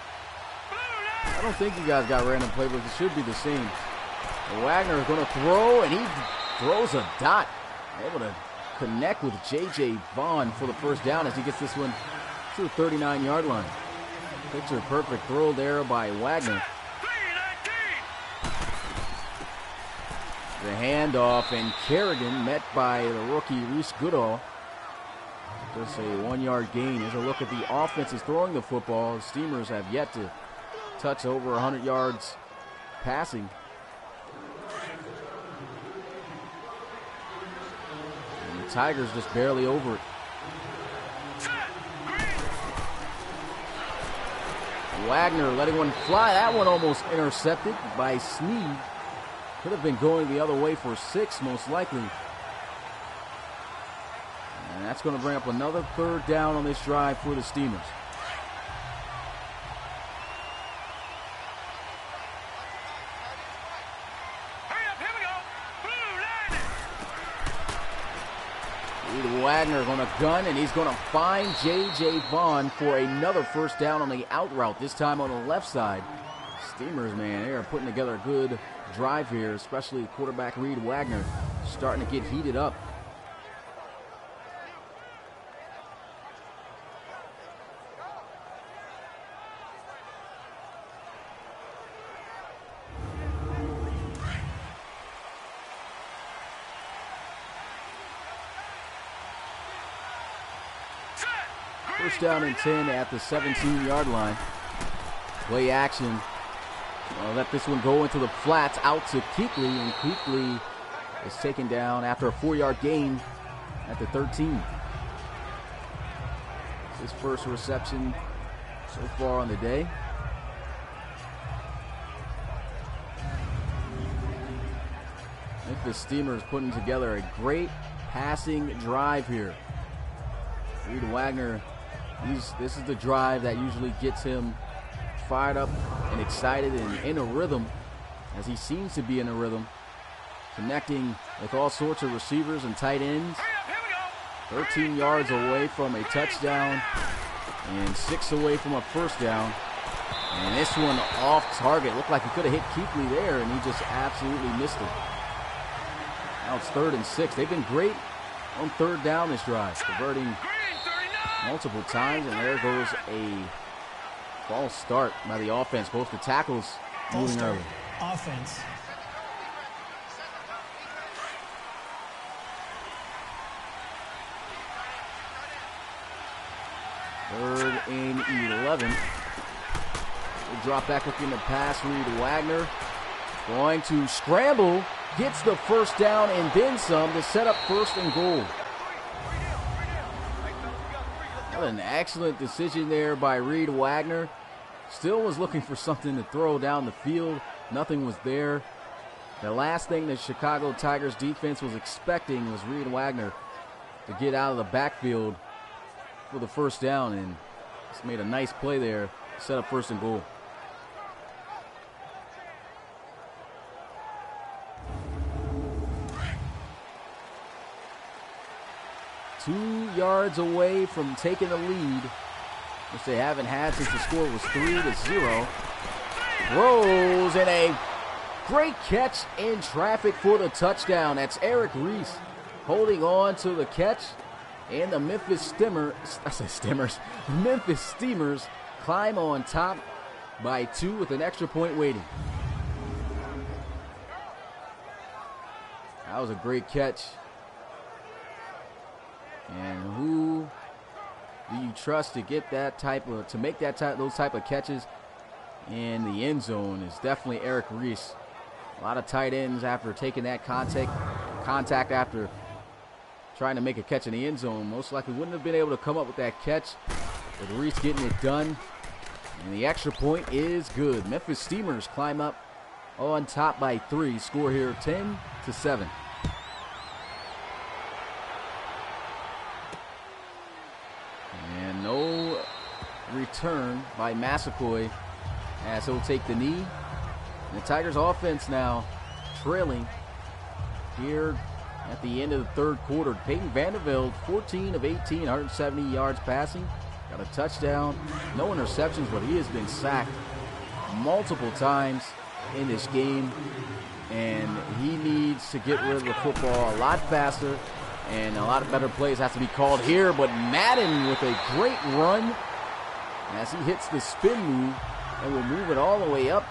Blue landed. I don't think you guys got random playbooks. It should be the same. And Wagner is going to throw, and he throws a dot. Able to connect with J.J. Vaughn for the first down as he gets this one to the 39-yard line. Picture perfect throw there by Wagner. The handoff, and Kerrigan met by the rookie Reese Goodall. Just a 1-yard gain. Here's a look at the offense is throwing the football. The Steamers have yet to touch over 100 yards passing. And the Tigers just barely over it. Wagner letting one fly. That one almost intercepted by Sneed. Could have been going the other way for 6, most likely. that's going to bring up another third down on this drive for the Steamers. Hurry up, here we go. Blue line. Reed Wagner going to gun, and he's going to find J.J. Vaughn for another first down on the out route, this time on the left side. Steamers, man, they are putting together a good drive here, especially quarterback Reed Wagner starting to get heated up. First down and 10 at the 17-yard line. Play action. Let this one go into the flats out to Kuechly, and Kuechly is taken down after a 4-yard gain at the 13. His first reception so far on the day. Memphis Steamers putting together a great passing drive here. Reed Wagner, this is the drive that usually gets him fired up and excited and in a rhythm, as he seems to be in a rhythm, connecting with all sorts of receivers and tight ends. 13 yards away from a touchdown and 6 away from a first down. And this one off target. Looked like he could have hit Kuechly there, and he just absolutely missed it. Now it's 3rd and 6. They've been great on third down this drive, converting multiple times, and there goes a false start by the offense. Both the tackles moving early. Offense. Third and 11. They drop back looking to pass. Reed Wagner going to scramble, gets the first down and then some to set up 1st and goal. What an excellent decision there by Reed Wagner. Still was looking for something to throw down the field. Nothing was there. The last thing the Chicago Tigers defense was expecting was Reed Wagner to get out of the backfield for the first down, and just made a nice play there, set up 1st and goal. Two yards away from taking the lead, which they haven't had since the score was 3-0. Throws, and a great catch in traffic for the touchdown. That's Eric Reese holding on to the catch, and the Memphis Steamers climb on top by 2 with an extra point waiting. That was a great catch. And who do you trust to get to make those type of catches in the end zone? Is definitely Eric Reese. A lot of tight ends after taking that contact after trying to make a catch in the end zone, most likely wouldn't have been able to come up with that catch. With Reese getting it done, and the extra point is good. Memphis Steamers climb up on top by 3. Score here 10-7. And no return by Massaquoi as he'll take the knee. And the Tigers offense now trailing here at the end of the 3rd quarter. Peyton Vandervelde, 14 of 18, 170 yards passing. Got a touchdown, no interceptions, but he has been sacked multiple times in this game. And he needs to get rid of the football a lot faster, and a lot of better plays have to be called here. But Madden with a great run as he hits the spin move and will move it all the way up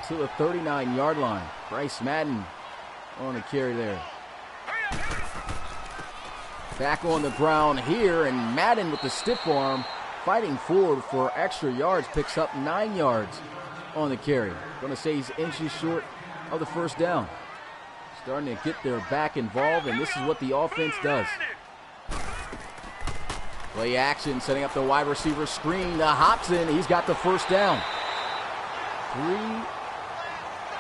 to the 39-yard line. Bryce Madden on the carry there. Back on the ground here, and Madden with the stiff arm fighting forward for extra yards, picks up 9 yards on the carry. Going to say he's inches short of the first down. Starting to get their back involved, and this is what the offense does. Play action, setting up the wide receiver screen to Hobson. He's got the first down.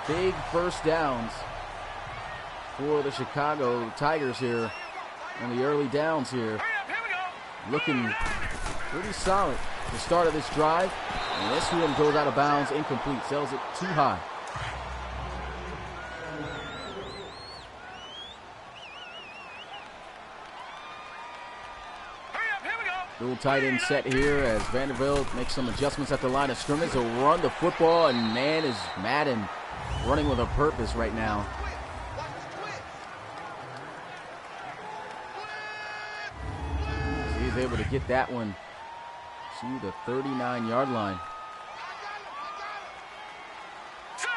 3 big first downs for the Chicago Tigers here on the early downs here. looking pretty solid. The start of this drive, and this one goes out of bounds, incomplete, sells it too high. Dual tight end set here as Vanderbilt makes some adjustments at the line of scrimmage. They'll run the football, and man, is Madden running with a purpose right now. He's able to get that one to the 39-yard line. Set.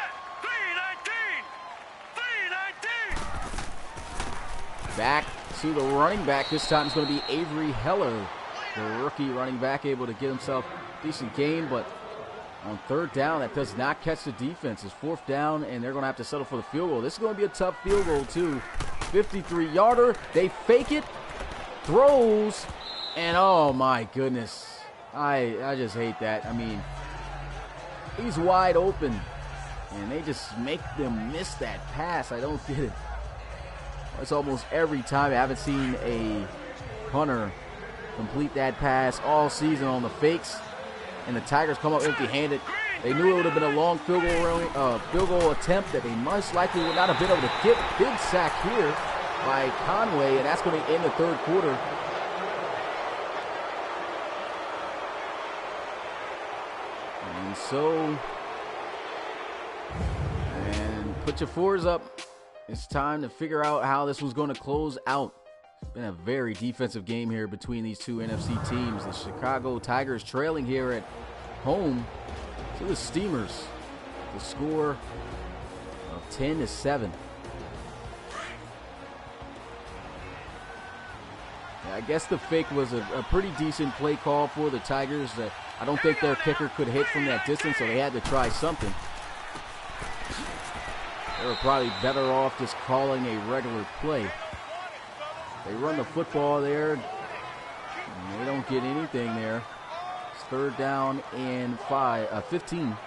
319. Back to the running back. This time it's going to be Avery Heller, the rookie running back, able to get himself a decent gain, but on third down, that does not catch the defense. It's fourth down, and they're going to have to settle for the field goal. This is going to be a tough field goal, too. 53-yarder. They fake it, throws, and oh, my goodness. I just hate that. I mean, he's wide open, and they just make them miss that pass. I don't get it. It's almost every time. I haven't seen a punter complete that pass all season on the fakes, and the Tigers come up empty-handed. They knew it would have been a long field goal attempt that they most likely would not have been able to get. Big sack here by Conway, and that's going to end the third quarter. And so, and put your fours up. It's time to figure out how this was going to close out. It's been a very defensive game here between these two NFC teams. The Chicago Tigers trailing here at home to the Steamers. The score of 10-7. Yeah, I guess the fake was a pretty decent play call for the Tigers. I don't think their kicker could hit from that distance, so they had to try something. They were probably better off just calling a regular play. They run the football there, and they don't get anything there. It's third down and 15.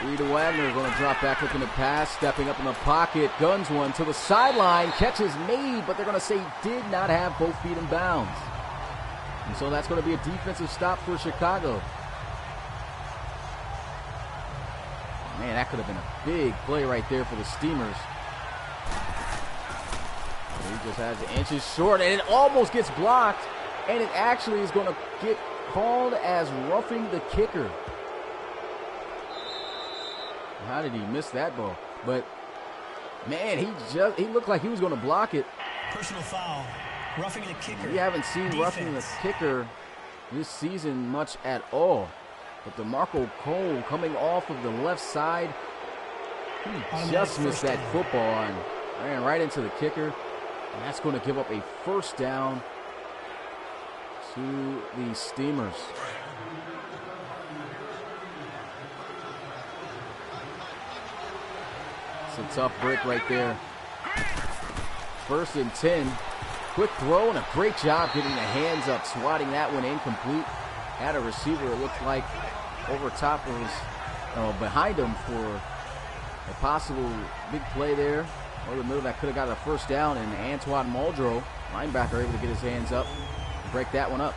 Reed Wagner going to drop back looking to pass, stepping up in the pocket, guns one to the sideline, catch is made, but they're going to say did not have both feet in bounds. And so that's going to be a defensive stop for Chicago. Man, that could have been a big play right there for the Steamers. He just has inches short, and it almost gets blocked, and it actually is going to get called as roughing the kicker. How did he miss that ball? But, man, he looked like he was going to block it. Personal foul. Roughing the kicker. We haven't seen roughing the kicker this season much at all. But DeMarco Cole coming off of the left side, he just missed that football and ran right into the kicker. And that's going to give up a first down to the Steamers. It's a tough break right there. First and 10. Quick throw and a great job getting the hands up, swatting that one incomplete. Had a receiver, it looked like, over top of his, behind him for a possible big play there. Over the middle that could have got a first down, and Antoine Muldrow, linebacker, able to get his hands up and break that one up.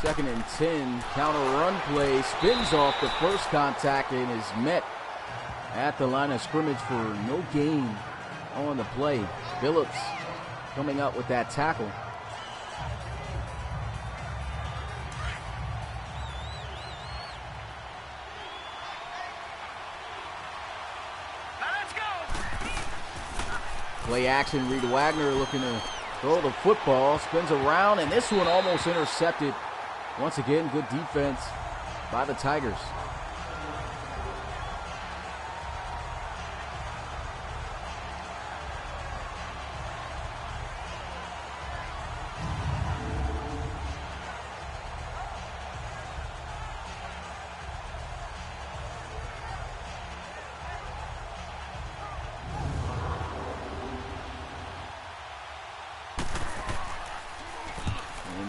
Second and 10, counter run play, spins off the first contact and is met at the line of scrimmage for no gain on the play. Phillips coming up with that tackle. Let's go. Play action, Reed Wagner looking to throw the football, spins around, and this one almost intercepted. Once again, good defense by the Tigers.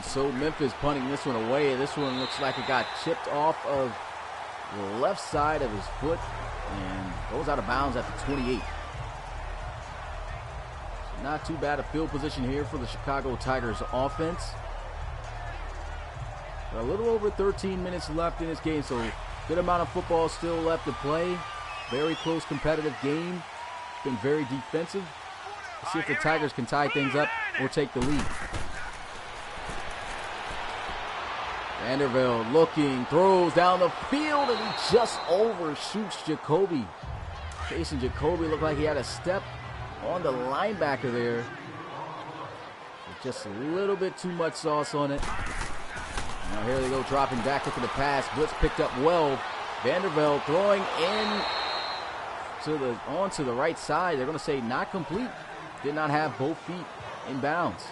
And so Memphis punting this one away. This one looks like it got chipped off of the left side of his foot and goes out of bounds at the 28. So not too bad a field position here for the Chicago Tigers offense. A little over 13 minutes left in this game, so good amount of football still left to play. Very close competitive game. Been very defensive. Let's see if the Tigers can tie things up or take the lead. Vanderbilt looking, throws down the field, and he just overshoots Jacoby. Jason Jacoby looked like he had a step on the linebacker there. With just a little bit too much sauce on it. Now here they go, dropping back into the pass. Blitz picked up well. Vanderbilt throwing in onto the right side. They're going to say not complete. Did not have both feet in bounds.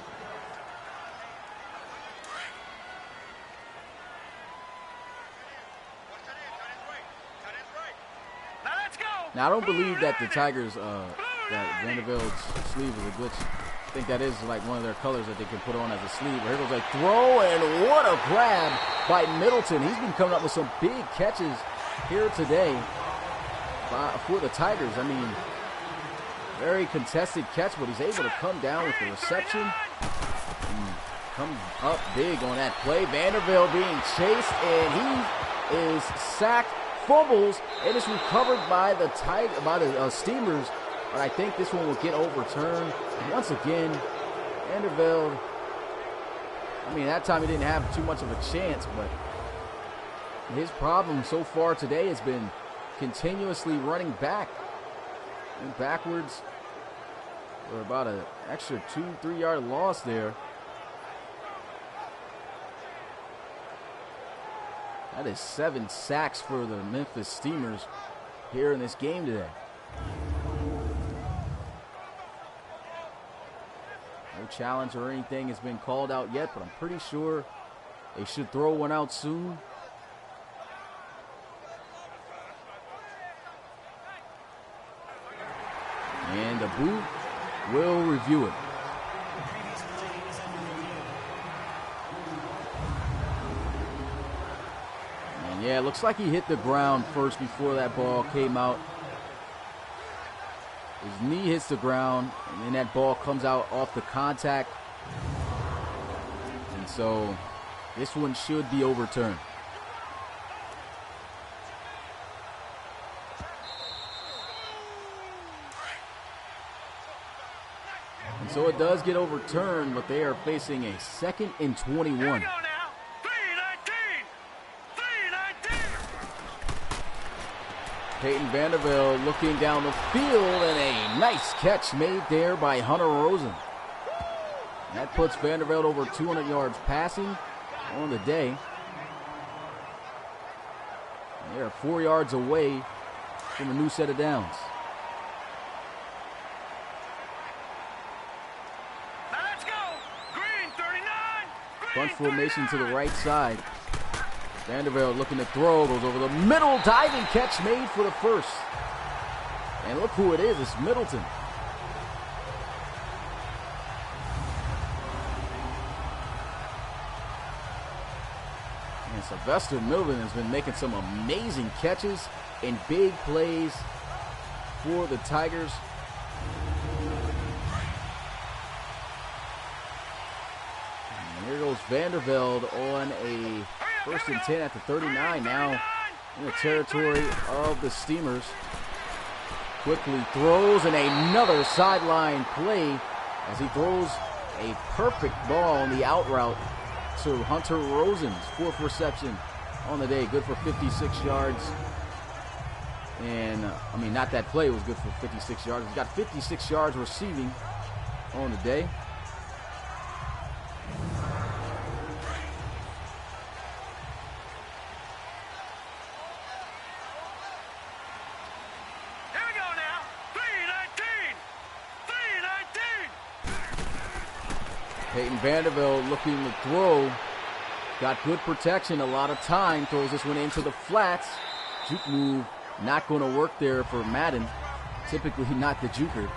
Now, I don't believe that the Tigers, that Vanderbilt's sleeve is a glitch. I think that is like one of their colors that they can put on as a sleeve. Here goes a throw, and what a grab by Middleton. He's been coming up with some big catches here today for the Tigers. I mean, very contested catch, but he's able to come down with the reception and come up big on that play. Vanderbilt being chased, and he is sacked. Fumbles, and it's recovered by the Steamers, but I think this one will get overturned. And once again, Vanderbilt, I mean, that time he didn't have too much of a chance, but his problem so far today has been continuously running back and backwards for about an extra 2-3 yard loss there. That is 7 sacks for the Memphis Steamers here in this game today. No challenge or anything has been called out yet, but I'm pretty sure they should throw one out soon. And the booth will review it. Yeah, it looks like he hit the ground first before that ball came out. His knee hits the ground, and then that ball comes out off the contact. And so this one should be overturned. And so it does get overturned, but they are facing a 2nd and 21. Peyton Vanderbilt looking down the field, and a nice catch made there by Hunter Rosen. That puts Vanderbilt over 200 yards passing on the day. They are 4 yards away from a new set of downs. Now let's go. Green 39. Bunch formation to the right side. Vanderbilt looking to throw, goes over the middle, diving catch made for the first. And look who it is, it's Middleton. And Sylvester Middleton has been making some amazing catches and big plays for the Tigers. And here goes Vanderbilt on a 1st and 10 at the 39, now in the territory of the Steamers. Quickly throws, and another sideline play as he throws a perfect ball on the out route to Hunter Rosen's 4th reception on the day. Good for 56 yards. And, I mean, not that play was good for 56 yards. He's got 56 yards receiving on the day. Peyton Vanderbilt looking to throw. Got good protection, a lot of time. Throws this one into the flats. Juke move not going to work there for Madden. Typically not the juker.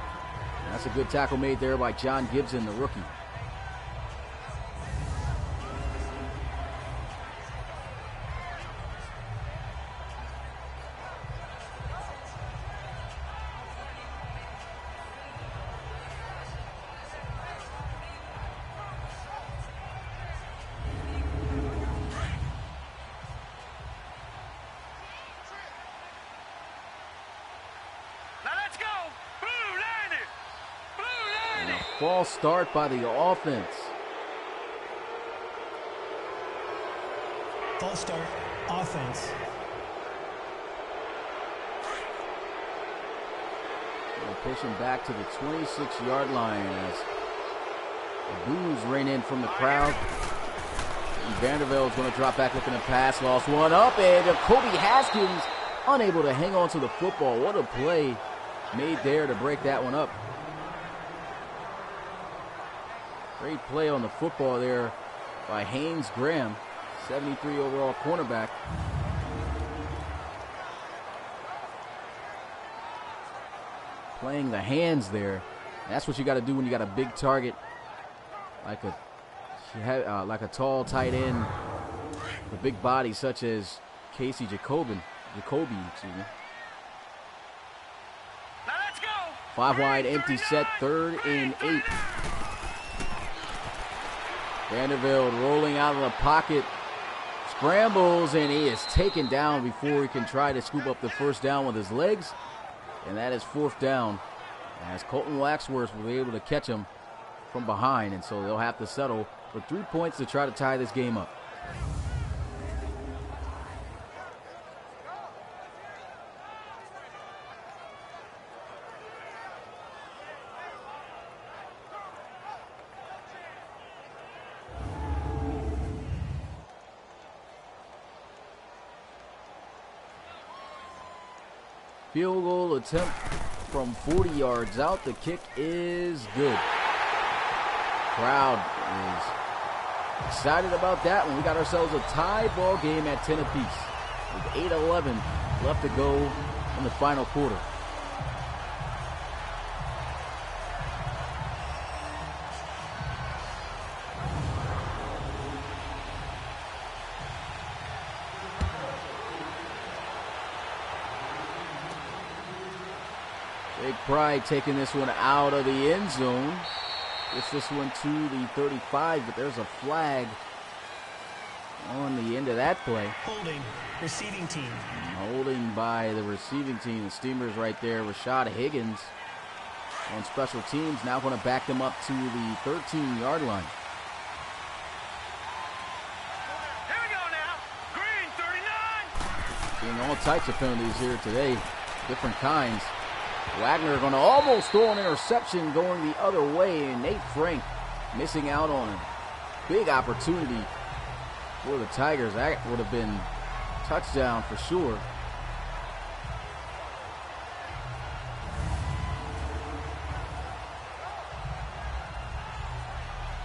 That's a good tackle made there by John Gibson, the rookie. False start by the offense. False start, offense. Pushing back to the 26-yard line as the boos rain in from the crowd. And Vanderbilt's going to drop back looking to pass. Lost one up, and Jacoby Haskins unable to hang on to the football. What a play made there to break that one up. Great play on the football there by Haynes Graham, 73 overall cornerback. Playing the hands there. That's what you got to do when you got a big target like a tall tight end, the big body such as Jacoby, excuse me. Now let's go. 5 wide, empty set, 3rd and 8. Vanderbilt rolling out of the pocket, scrambles, and he is taken down before he can try to scoop up the first down with his legs. And that is 4th down, as Colton Waxworth will be able to catch him from behind, and so they'll have to settle for 3 points to try to tie this game up. Field goal attempt from 40 yards out. The kick is good. Crowd is excited about that one. We got ourselves a tie ball game at 10 apiece with 8:11 left to go in the final quarter. Big Pride taking this one out of the end zone. Gets this one to the 35, but there's a flag on the end of that play. Holding, receiving team. Holding by the receiving team. The Steamers right there. Rashad Higgins on special teams. Now going to back them up to the 13-yard line. Here we go now. Green 39. Seeing all types of penalties here today. Different kinds. Wagner going to almost throw an interception going the other way, and Nate Frank missing out on a big opportunity for the Tigers. That would have been touchdown for sure.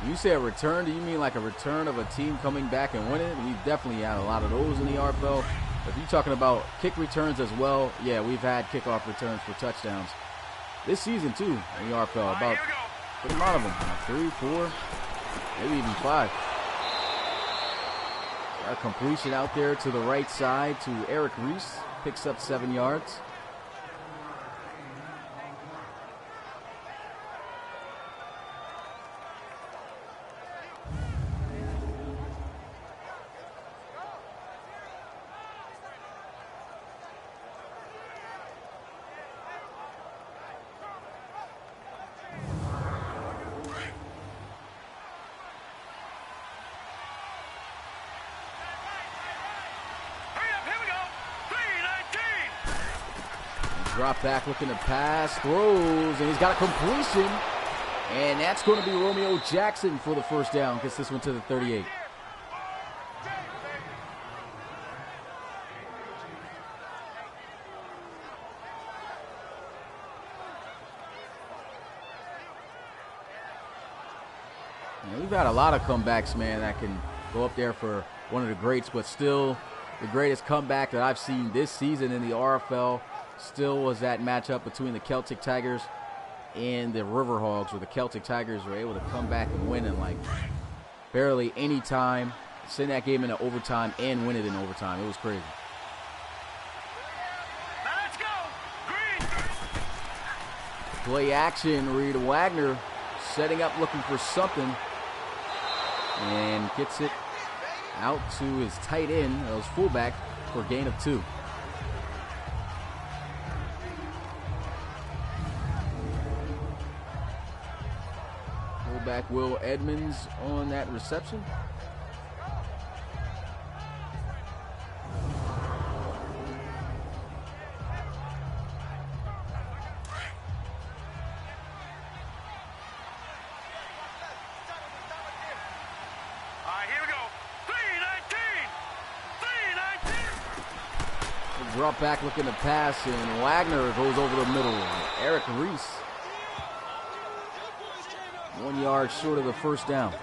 You say a return, do you mean like a return of a team coming back and winning? We've definitely had a lot of those in the RFL. If you're talking about kick returns as well, yeah, we've had kickoff returns for touchdowns this season too in the RFL. About a lot of them, 3, 4, maybe even 5. A completion out there to the right side to Eric Reese, picks up 7 yards. Drop back looking to pass, throws, and he's got a completion. And that's going to be Romeo Jackson for the first down. Gets this one to the 38. And we've got a lot of comebacks, man, that can go up there for one of the greats, but still the greatest comeback that I've seen this season in the RFL still was that matchup between the Celtic Tigers and the Riverhogs, where the Celtic Tigers were able to come back and win in like barely any time, send that game into overtime and win it in overtime. It was crazy. Let's go. Green. Play action, Reed Wagner setting up looking for something and gets it out to his tight end, his fullback, for a gain of 2. Fullback Will Edmonds on that reception. Drop back looking to pass, and Wagner goes over the middle. Eric Reese, 1 yard short of the first down.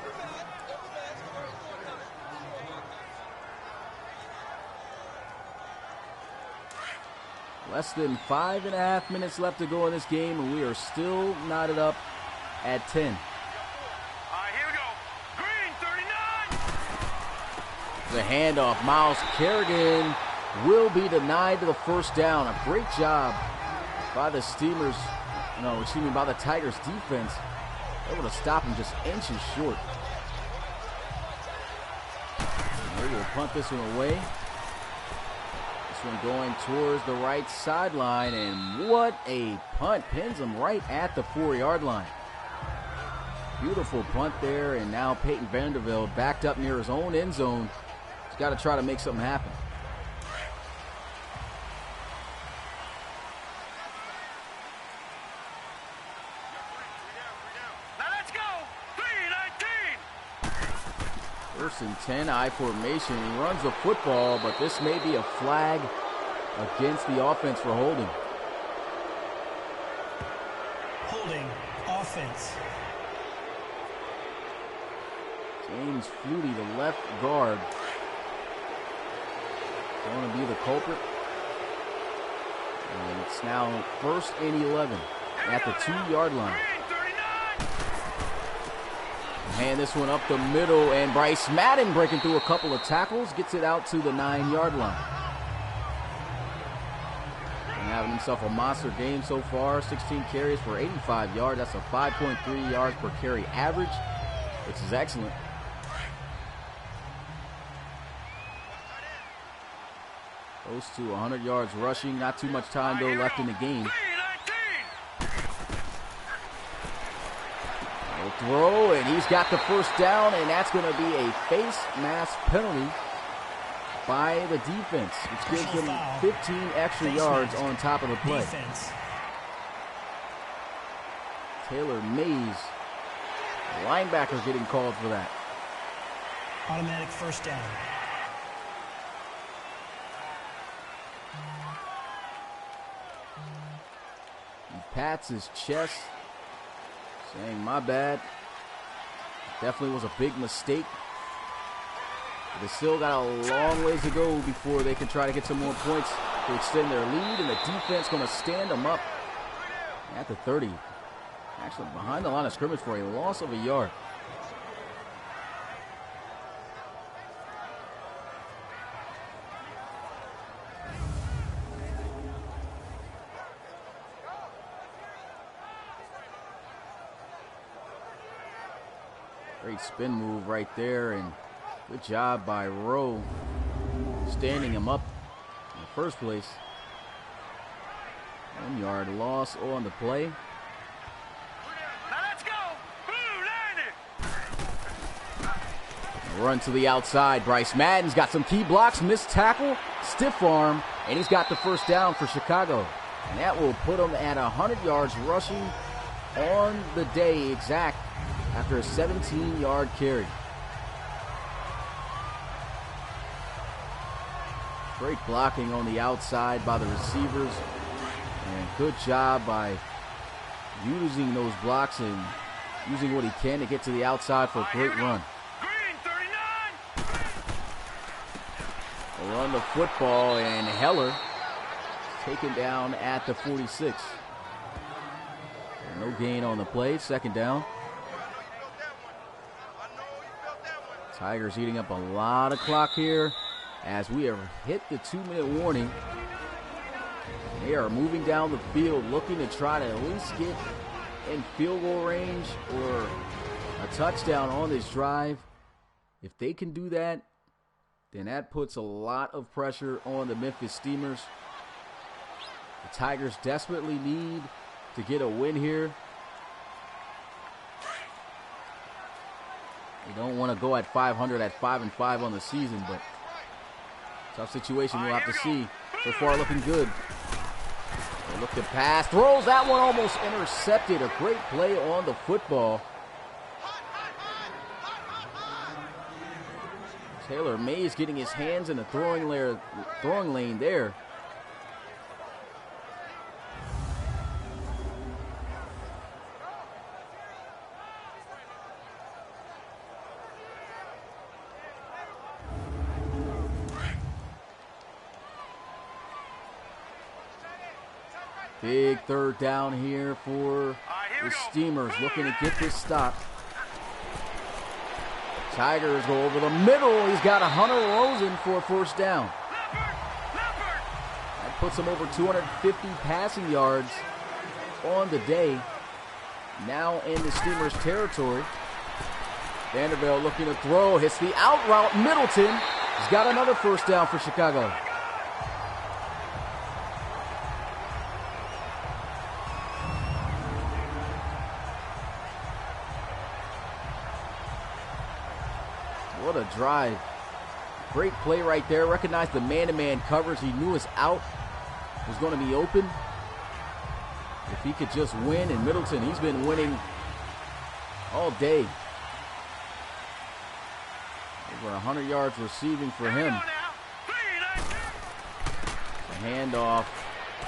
Less than 5.5 minutes left to go in this game, and we are still knotted up at 10. Here we go. Green 39. The handoff, Miles Kerrigan will be denied to the first down. A great job by the by the Tigers defense. Able to stop him just inches short. They will punt this one away. This one going towards the right sideline, and what a punt. Pins him right at the 4-yard line. Beautiful punt there, and now Peyton Vanderbilt backed up near his own end zone. He's got to try to make something happen. First and 10, I formation. He runs the football, but this may be a flag against the offense for holding. Holding, offense. James Flutie, the left guard, going to be the culprit. And it's now 1st and 11 at the 2-yard line. Hand this one up the middle, and Bryce Madden breaking through a couple of tackles, gets it out to the 9-yard line. And having himself a monster game so far, 16 carries for 85 yards. That's a 5.3 yards per carry average, which is excellent. Close to 100 yards rushing. Not too much time, though, left in the game. Throw, and he's got the first down, and that's going to be a face mask penalty by the defense, which gives them 15 extra yards on top of the play. Taylor Mays, linebacker, getting called for that. Automatic first down. He pats his chest, saying, "My bad. Definitely was a big mistake." But they still got a long ways to go before they can try to get some more points to extend their lead, and the defense going to stand them up at the 30. Actually behind the line of scrimmage for a loss of a yard. Great spin move right there, and good job by Rowe standing him up in the first place. 1 yard loss on the play. Now let's go. Blue landed. Run to the outside. Bryce Madden's got some key blocks, missed tackle, stiff arm, and he's got the first down for Chicago. And that will put him at 100 yards rushing on the day exact after a 17-yard carry. Great blocking on the outside by the receivers, and good job by using those blocks and using what he can to get to the outside for a great run. Green 39. They'll run the football, and Heller taken down at the 46. No gain on the play, second down. Tigers eating up a lot of clock here as we have hit the 2-minute warning. They are moving down the field looking to try to at least get in field goal range or a touchdown on this drive. If they can do that, then that puts a lot of pressure on the Memphis Steamers. The Tigers desperately need to get a win here. You don't want to go at 500 at 5-5 on the season, but tough situation we'll have to see. So far looking good. They look to pass, throws that one, almost intercepted. A great play on the football. Taylor Mays getting his hands in the throwing lane there. Big third down here for the Steamers, looking to get this stop. Tigers go over the middle. He's got Hunter Rosen for a first down. That puts him over 250 passing yards on the day. Now in the Steamers' territory. Vanderbilt looking to throw, hits the out route. Middleton has got another first down for Chicago. What a drive. Great play right there. Recognized the man-to-man coverage. He knew his out was going to be open. If he could just win, and Middleton, he's been winning all day. Over 100 yards receiving for him. A handoff.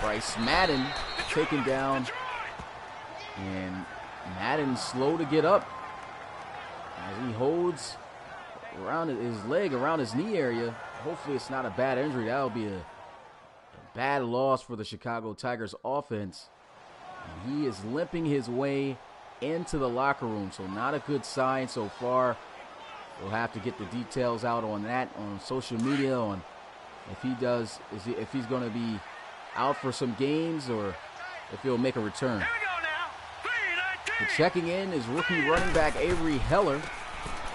Bryce Madden taken down. And Madden slow to get up as he holds around his leg, around his knee area. Hopefully it's not a bad injury. That'll be a bad loss for the Chicago Tigers offense. And he is limping his way into the locker room, so not a good sign so far. We'll have to get the details out on that on social media, on if he does, if he's going to be out for some games or if he'll make a return. But checking in is rookie running back Avery Heller.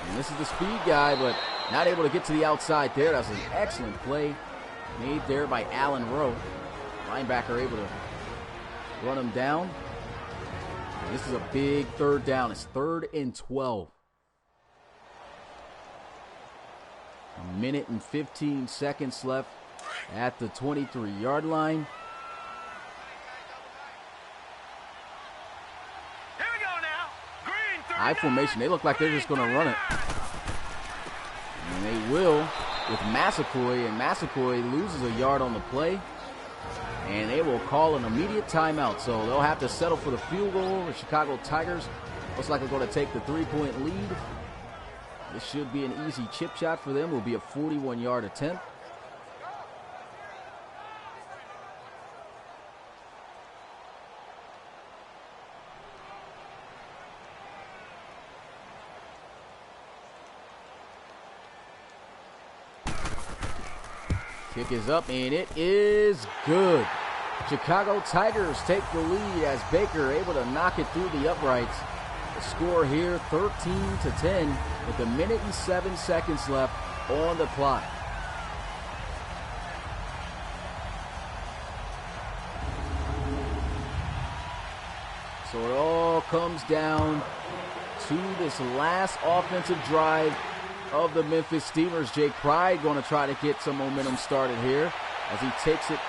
And this is the speed guy, but not able to get to the outside there. That's an excellent play made there by Allen Rowe. Linebacker able to run him down. And this is a big third down. It's 3rd and 12. A minute and 15 seconds left at the 23-yard line. High formation. They look like they're just going to run it. And they will with Massaquoi. And Massaquoi loses a yard on the play. And they will call an immediate timeout. So they'll have to settle for the field goal. The Chicago Tigers looks like they're going to take the 3-point lead. This should be an easy chip shot for them. It will be a 41-yard attempt. Kick is up, and it is good. Chicago Tigers take the lead as Baker able to knock it through the uprights. The score here, 13-10, with a minute and 7 seconds left on the clock. So it all comes down to this last offensive drive of the Memphis Steamers. Jake Pride going to try to get some momentum started here as he takes it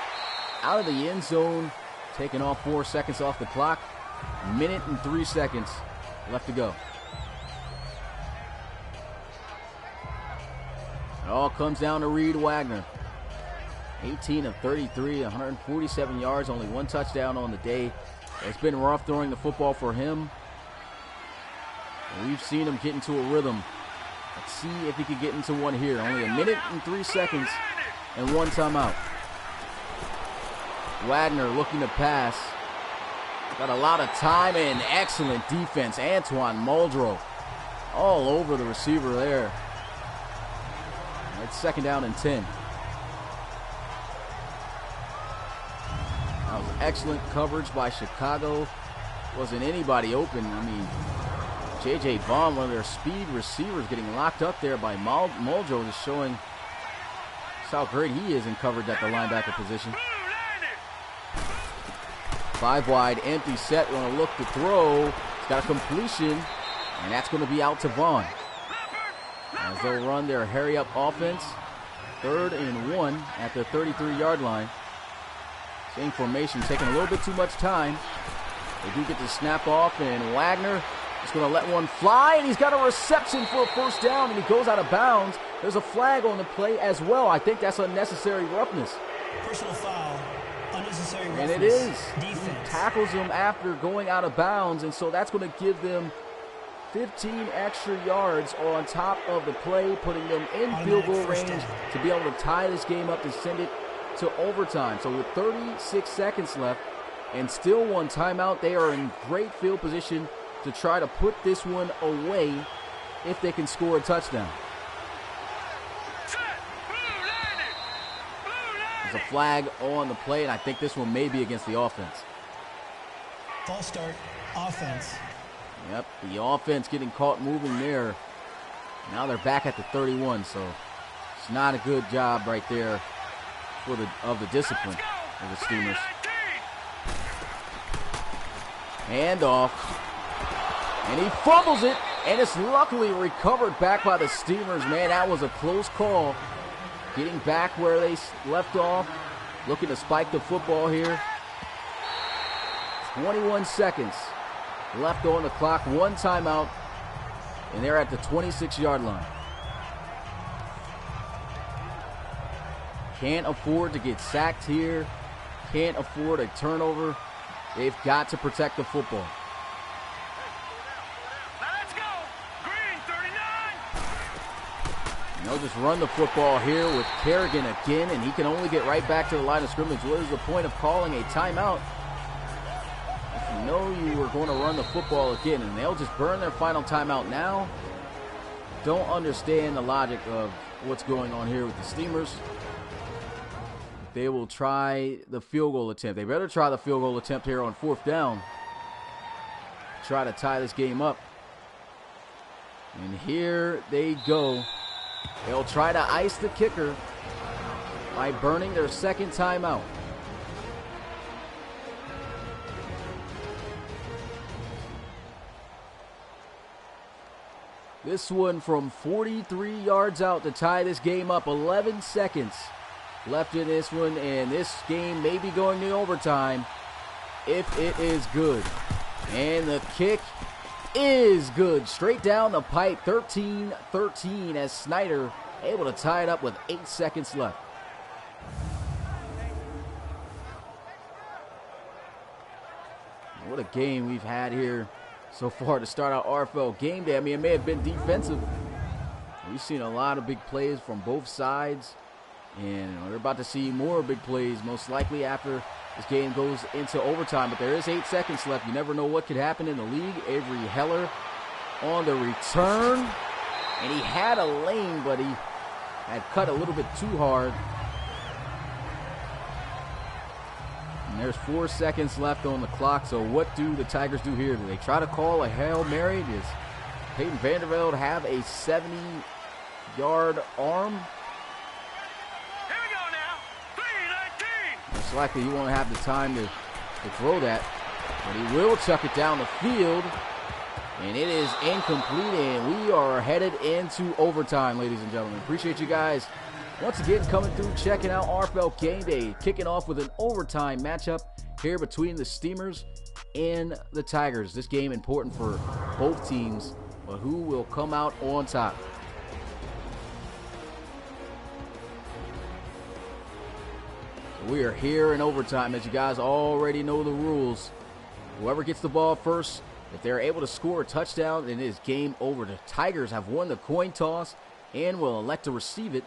out of the end zone, taking off 4 seconds off the clock. Minute and 3 seconds left to go. It all comes down to Reed Wagner. 18 of 33, 147 yards, only 1 touchdown on the day. It's been rough throwing the football for him. We've seen him get into a rhythm. Let's see if he can get into one here. Only a minute and 3 seconds and 1 timeout. Wagner looking to pass. Got a lot of time and excellent defense. Antoine Muldrow all over the receiver there. It's 2nd down and 10. That was excellent coverage by Chicago. Wasn't anybody open. I mean, J.J. Vaughn, one of their speed receivers, getting locked up there by Muldrow, is showing just how great he is in coverage at the linebacker position. 5 wide, empty set, going to look to throw. He's got a completion, and that's going to be out to Vaughn. as they'll run their hurry-up offense. 3rd and 1 at the 33-yard line. Same formation, taking a little bit too much time. They do get the snap off, and Wagner is going to let one fly, and he's got a reception for a first down, and he goes out of bounds. There's a flag on the play as well. I think that's unnecessary roughness. Personal foul, unnecessary roughness. And it is. Defense. He tackles him after going out of bounds, and so that's going to give them 15 extra yards on top of the play, putting them in field goal range to be able to tie this game up and send it to overtime. So with 36 seconds left and still one timeout, they are in great field position to try to put this one away if they can score a touchdown. There's a flag on the play, and I think this one may be against the offense. False start, offense. Yep, the offense getting caught moving there. Now they're back at the 31, so it's not a good job right there for the discipline of the Steamers. Handoff, and he fumbles it, and it's luckily recovered back by the Steamers. Man, that was a close call. Getting back where they left off, looking to spike the football here. 21 seconds left on the clock, one timeout, and they're at the 26-yard line. Can't afford to get sacked here. Can't afford a turnover. They've got to protect the football. Now let's go. Green 39. And they'll just run the football here with Kerrigan again, and he can only get right back to the line of scrimmage. What is the point of calling a timeout if you know you were going to run the football again? And they'll just burn their final timeout now. Don't understand the logic of what's going on here with the Steamers. They will try the field goal attempt. They better try the field goal attempt here on 4th down. Try to tie this game up. And here they go. They'll try to ice the kicker by burning their second timeout. This one from 43 yards out to tie this game up. 11 seconds left in this one, and this game may be going to overtime if it is good. And the kick is good. Straight down the pipe, 13-13, as Snyder able to tie it up with 8 seconds left. What a game we've had here so far to start out RFL game day. I mean, it may have been defensive. We've seen a lot of big plays from both sides. And we're about to see more big plays, most likely after this game goes into overtime. But there is 8 seconds left. You never know what could happen in the league. Avery Heller on the return. And he had a lane, but he had cut a little bit too hard. And there's 4 seconds left on the clock. So what do the Tigers do here? Do they try to call a Hail Mary? Does Peyton Vandervelde have a 70-yard arm? Most likely he won't have the time to throw that, but he will chuck it down the field, and it is incomplete, and we are headed into overtime, ladies and gentlemen. Appreciate you guys once again coming through, checking out RFL Game Day, kicking off with an overtime matchup here between the Steamers and the Tigers. This game important for both teams, but who will come out on top? We are here in overtime, as you guys already know the rules. Whoever gets the ball first, if they're able to score a touchdown, then it is game over. The Tigers have won the coin toss and will elect to receive it.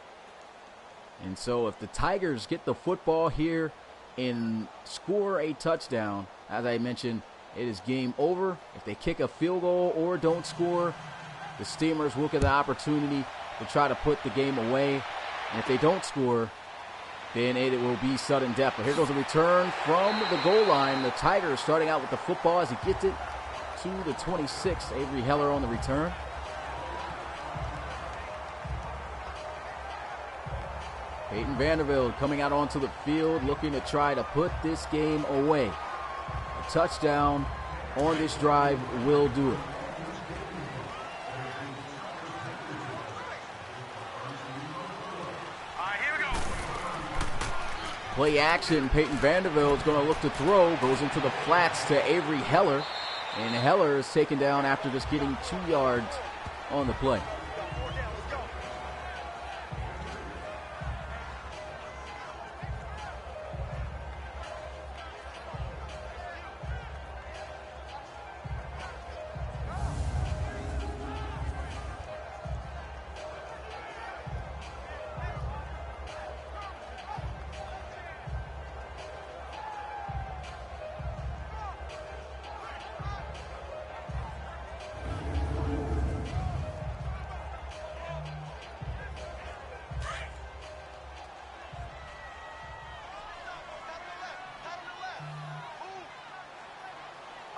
And so if the Tigers get the football here and score a touchdown, as I mentioned, it is game over. If they kick a field goal or don't score, the Steamers will get the opportunity to try to put the game away. And if they don't score, then it will be sudden death. But here goes a return from the goal line. The Tigers starting out with the football as he gets it to the 26. Avery Heller on the return. Peyton Vandervelde coming out onto the field, looking to try to put this game away. A touchdown on this drive will do it. Play action. Peyton Vanderbilt is going to look to throw. Goes into the flats to Avery Heller. And Heller is taken down after just getting 2 yards on the play.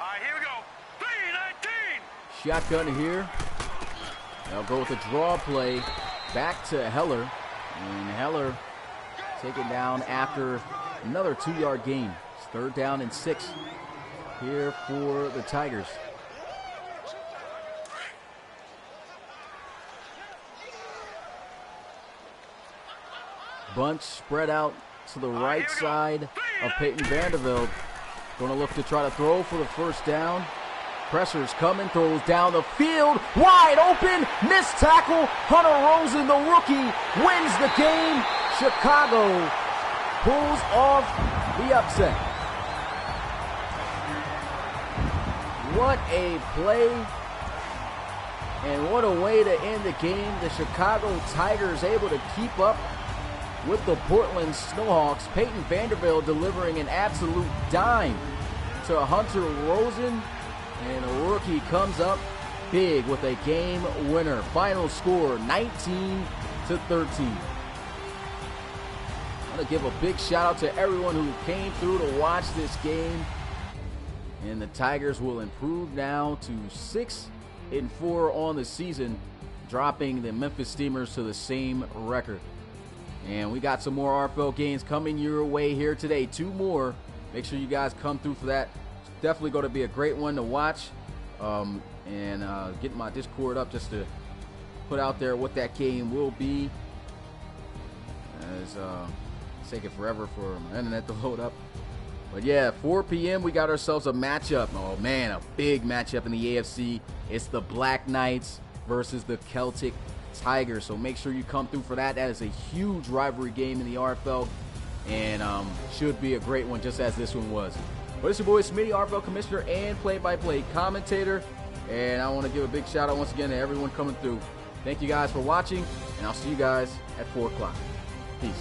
All right, here we go. 3-19. Shotgun here. They'll go with a draw play back to Heller. And Heller taken down after another 2-yard gain. It's 3rd down and 6 here for the Tigers. Bunch spread out to the right side of Peyton Vanderbilt. Going to look to try to throw for the 1st down. Pressure's coming, throws down the field, wide open, missed tackle. Hunter Rosen, the rookie, wins the game. Chicago pulls off the upset. What a play, and what a way to end the game. The Chicago Tigers able to keep up with the Portland Snowhawks. Peyton Vanderbilt delivering an absolute dime to Hunter Rosen, and the rookie comes up big with a game winner. Final score 19-13. I want to give a big shout out to everyone who came through to watch this game, and the Tigers will improve now to 6-4 on the season, dropping the Memphis Steamers to the same record. And we got some more RFL games coming your way here today. 2 more. Make sure you guys come through for that. It's definitely going to be a great one to watch. Get my Discord up just to put out there what that game will be. As it's taking forever for my internet to load up. But yeah, 4 p.m. we got ourselves a matchup. Oh man, a big matchup in the AFC. It's the Black Knights versus the Celtic Tigers. So make sure you come through for that. That is a huge rivalry game in the RFL, and should be a great one, just as this one was. But it's your boy Smitty, RFL commissioner and play-by-play commentator, and I want to give a big shout out once again to everyone coming through. Thank you guys for watching, and I'll see you guys at 4 o'clock. Peace.